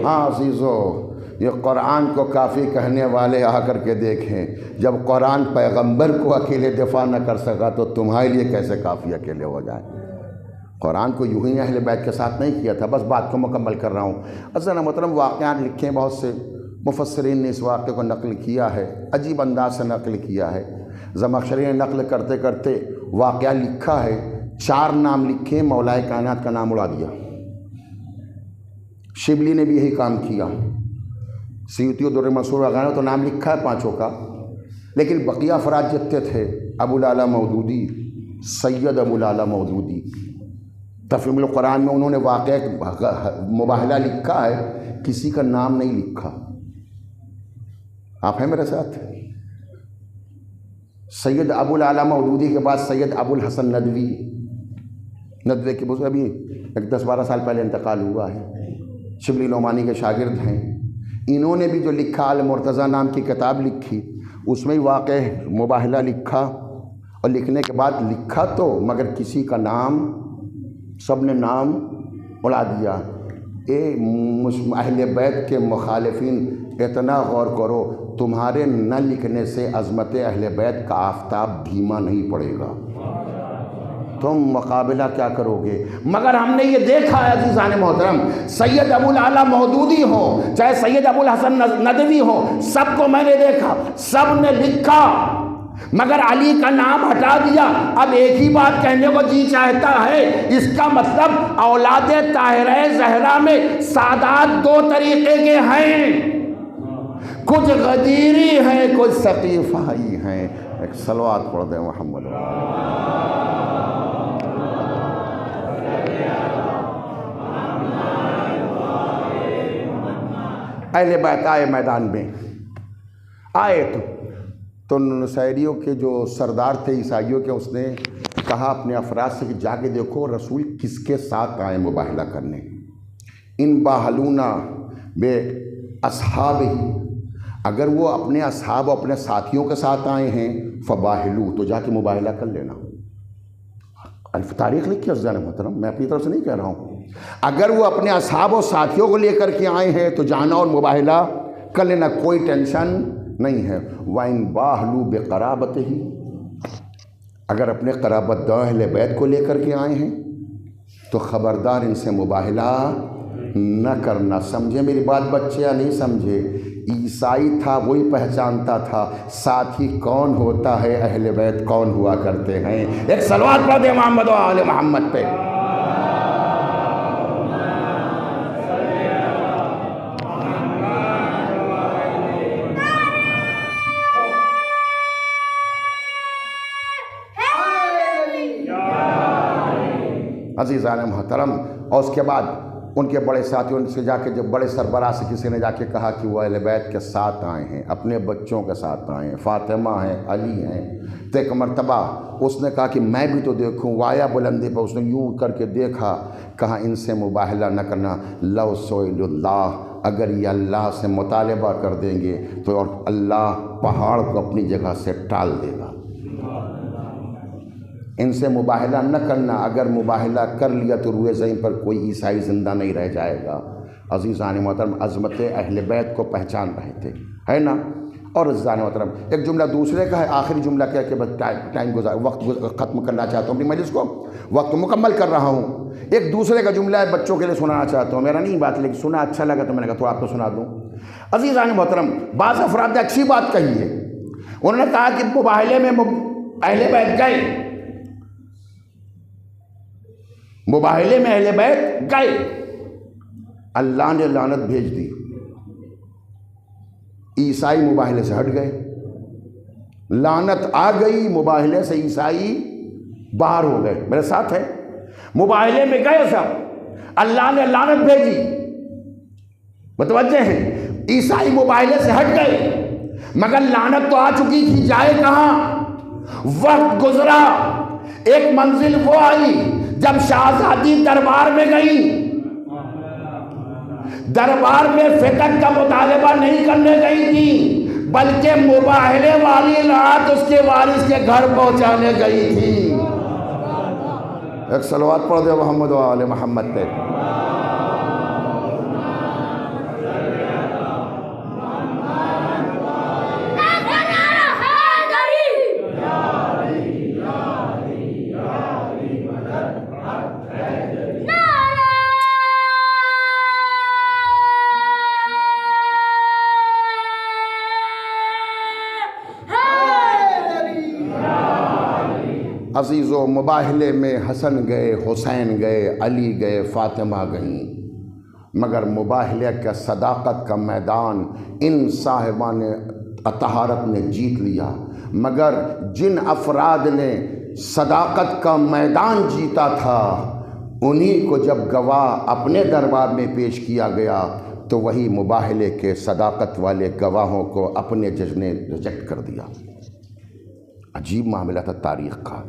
ہاں عزیزو، یہ قرآن کو کافی کہنے والے آ کر کے دیکھیں. جب قرآن پیغمبر کو اکیلے دفاع نہ کر سکا تو تمہارے لیے کیسے کافی اکیلے ہو جائے؟ قرآن کو یوں ہی اہل بیت کے ساتھ نہیں کیا تھا. بس بات کو مکمل کر رہا ہوں. عزیزان محترم، واقعات لکھے بہت سے مفسرین نے اس واقعے کو نقل کیا ہے، عجیب انداز سے نقل کیا ہے. زمخشری نے نقل کرتے کرتے واقعہ لکھا ہے، 4 نام لکھے، مولا کائنات کا نام اڑا دیا. شبلی نے بھی یہی کام کیا. سیوطی و در منصور وغیرہ تو نام لکھا ہے 5 کا، لیکن بقیہ افراد جتنے تھے، ابو العلا مودودی، سید ابو العلا مودودی، تفہیم القرآن میں انہوں نے واقعہ مباہلہ لکھا ہے، کسی کا نام نہیں لکھا. آپ ہیں میرے ساتھ؟ سید ابو العلا مودودی کے بعد سید ابو الحسن ندوی کے بزرگ ابھی 10-12 سال پہلے انتقال ہوا ہے. شبلی نعمانی کے شاگرد ہیں. انہوں نے بھی جو لکھا المرتضیٰ نام کی کتاب لکھی، اس میں واقع مباہلہ لکھا، اور لکھنے کے بعد لکھا تو مگر کسی کا نام، سب نے نام اڑا دیا. اہل بیت کے مخالفین اتنا غور کرو، تمہارے نہ لکھنے سے عظمت اہل بیت کا آفتاب دھیما نہیں پڑے گا. تم مقابلہ کیا کرو گے؟ مگر ہم نے یہ دیکھا ہے عزیزان محترم، سید ابو العلا مودودی ہوں چاہے سید ابو الحسن ندوی ہوں، سب کو میں نے دیکھا، سب نے لکھا مگر علی کا نام ہٹا دیا، اب ایک ہی بات کہنے کو جی چاہتا ہے۔ اس کا مطلب اولاد طاہرہ زہرا میں سادات دو طریقے کے ہیں، کچھ غدیری ہیں، کچھ ثقیفائی ہیں۔ ایک صلوات پڑھ دیں محمد۔ اہل بیت آئے میدان میں، آئے تو نصیریوں کے جو سردار تھے عیسائیوں کے، اس نے کہا اپنے افراد سے کہ جا کے دیکھو رسول کس کے ساتھ آئے مباہلہ کرنے۔ ان باہلونا بے اصحاب ہی، اگر وہ اپنے اصحاب اور اپنے ساتھیوں کے ساتھ آئے ہیں فباہلو، تو جا کے مباہلہ کر لینا۔ تاریخ لکھی ہے عزیزان محترم، میں اپنی طرف سے نہیں کہہ رہا ہوں۔ اگر وہ اپنے اصحاب و ساتھیوں کو لے کر کے آئے ہیں تو جانا اور مباہلہ کر لینا، کوئی ٹینشن نہیں ہے۔ وَإِن بَاهْلُوا بِقَرَابَتِهِ، اگر اپنے قرابت دار اہل بیت کو لے کر کے آئے ہیں تو خبردار ان سے مباہلہ نہ کرنا۔ سمجھے میری بات بچے یا نہیں سمجھے؟ عیسائی تھا وہی پہچانتا تھا ساتھی کون ہوتا ہے، اہل بیت کون ہوا کرتے ہیں۔ ایک صلوات پڑھ دے محمد و آل محمد پہ۔ عزیزان محترم، اور اس کے بعد ان کے بڑے ساتھیوں سے جا کے، جب بڑے سربراہ سے کسی نے جا کے کہا کہ وہ اہل بیت کے ساتھ آئے ہیں، اپنے بچوں کے ساتھ آئے ہیں، فاطمہ ہیں، علی ہیں، تو ایک مرتبہ اس نے کہا کہ میں بھی تو دیکھوں۔ وہ آیا بلندی پہ، اس نے یوں کر کے دیکھا، کہا ان سے مباہلہ نہ کرنا۔ لو سئل اللہ، اگر یہ اللہ سے مطالبہ کر دیں گے تو اور اللہ پہاڑ کو اپنی جگہ سے ٹال دے گا۔ ان سے مباہلہ نہ کرنا، اگر مباہلہ کر لیا تو روئے زمین پر کوئی عیسائی زندہ نہیں رہ جائے گا۔ عزیزان محترم، عظمت اہل بیت کو پہچان رہے تھے، ہے نا؟ اور عزیزان محترم، ایک جملہ دوسرے کا ہے، آخری جملہ کیا کہ بس ٹائم وقت ختم کرنا چاہتا ہوں، اپنی مجلس کو وقت مکمل کر رہا ہوں۔ ایک دوسرے کا جملہ ہے، بچوں کے لیے سنانا چاہتا ہوں، میرا نہیں بات، لیکن سنا اچھا لگا تو میں نے کہا تھوڑا آپ کو سنا دوں۔ عزیزان محترم، بعض افراد نے اچھی بات کہی ہے، انہوں نے کہا کہ مباہلے میں اہل بیت گئے، مباہلے میں اہل بیت گئے، اللہ نے لعنت بھیج دی، عیسائی مباہلے سے ہٹ گئے، لعنت آ گئی، مباہلے سے عیسائی باہر ہو گئے۔ میرے ساتھ ہے، مباہلے میں گئے سب، اللہ نے لعنت بھیجی، متوجہ ہیں؟ عیسائی مباہلے سے ہٹ گئے، مگر لعنت تو آ چکی تھی، جائے کہاں؟ وقت گزرا، ایک منزل وہ آئی جب شہزادی دربار میں گئی، دربار میں فتق کا مطالبہ نہیں کرنے گئی تھی، بلکہ مباہلے والی لعنت اس کے وارث کے گھر پہنچانے گئی تھی۔ ایک صلوات پڑھ دے محمد و آل محمد پہ۔ عزیزو، مباہلے میں حسن گئے، حسین گئے، علی گئے، فاطمہ گئیں، مگر مباہلے کا صداقت کا میدان ان صاحبان طہارت نے جیت لیا۔ مگر جن افراد نے صداقت کا میدان جیتا تھا، انہی کو جب گواہ اپنے دربار میں پیش کیا گیا تو وہی مباہلے کے صداقت والے گواہوں کو اپنے جج نے ریجیکٹ کر دیا۔ عجیب معاملہ تھا تاریخ کا۔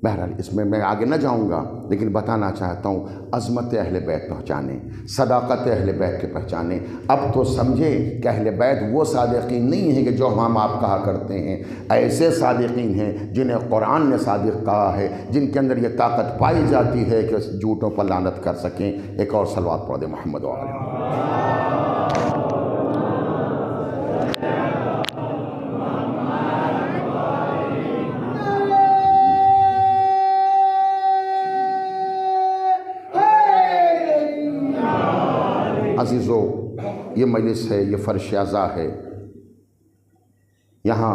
بہرحال اس میں آگے نہ جاؤں گا، لیکن بتانا چاہتا ہوں عظمت اہل بیت پہچانے، صداقت اہل بیت کے پہچانے۔ اب تو سمجھے کہ اہل بیت وہ صادقین نہیں ہیں کہ جو ہم آپ کہا کرتے ہیں، ایسے صادقین ہیں جنہیں قرآن نے صادق کہا ہے، جن کے اندر یہ طاقت پائی جاتی ہے کہ جھوٹوں پر لعنت کر سکیں۔ ایک اور صلوات پڑھ دے محمد و آل۔ عزیزو، یہ مجلس ہے، یہ فرش عزا ہے، یہاں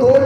2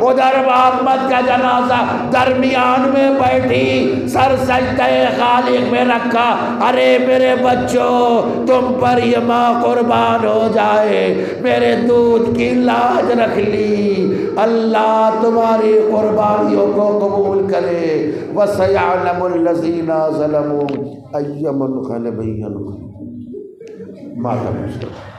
ادھر محمد کا جنازہ درمیان میں بیٹھی، سر سجدہ خالق میں رکھا، ارے میرے بچوں تم پر یہ ماں قربان ہو جائے، میرے دودھ کی لاج رکھ لی، اللہ تمہاری قربانیوں کو قبول کرے۔ وَسَيَعْلَمُ الَّذِينَ ظَلَمُوا أَيَّ مُنْقَلَبٍ يَنقَلِبُونَ۔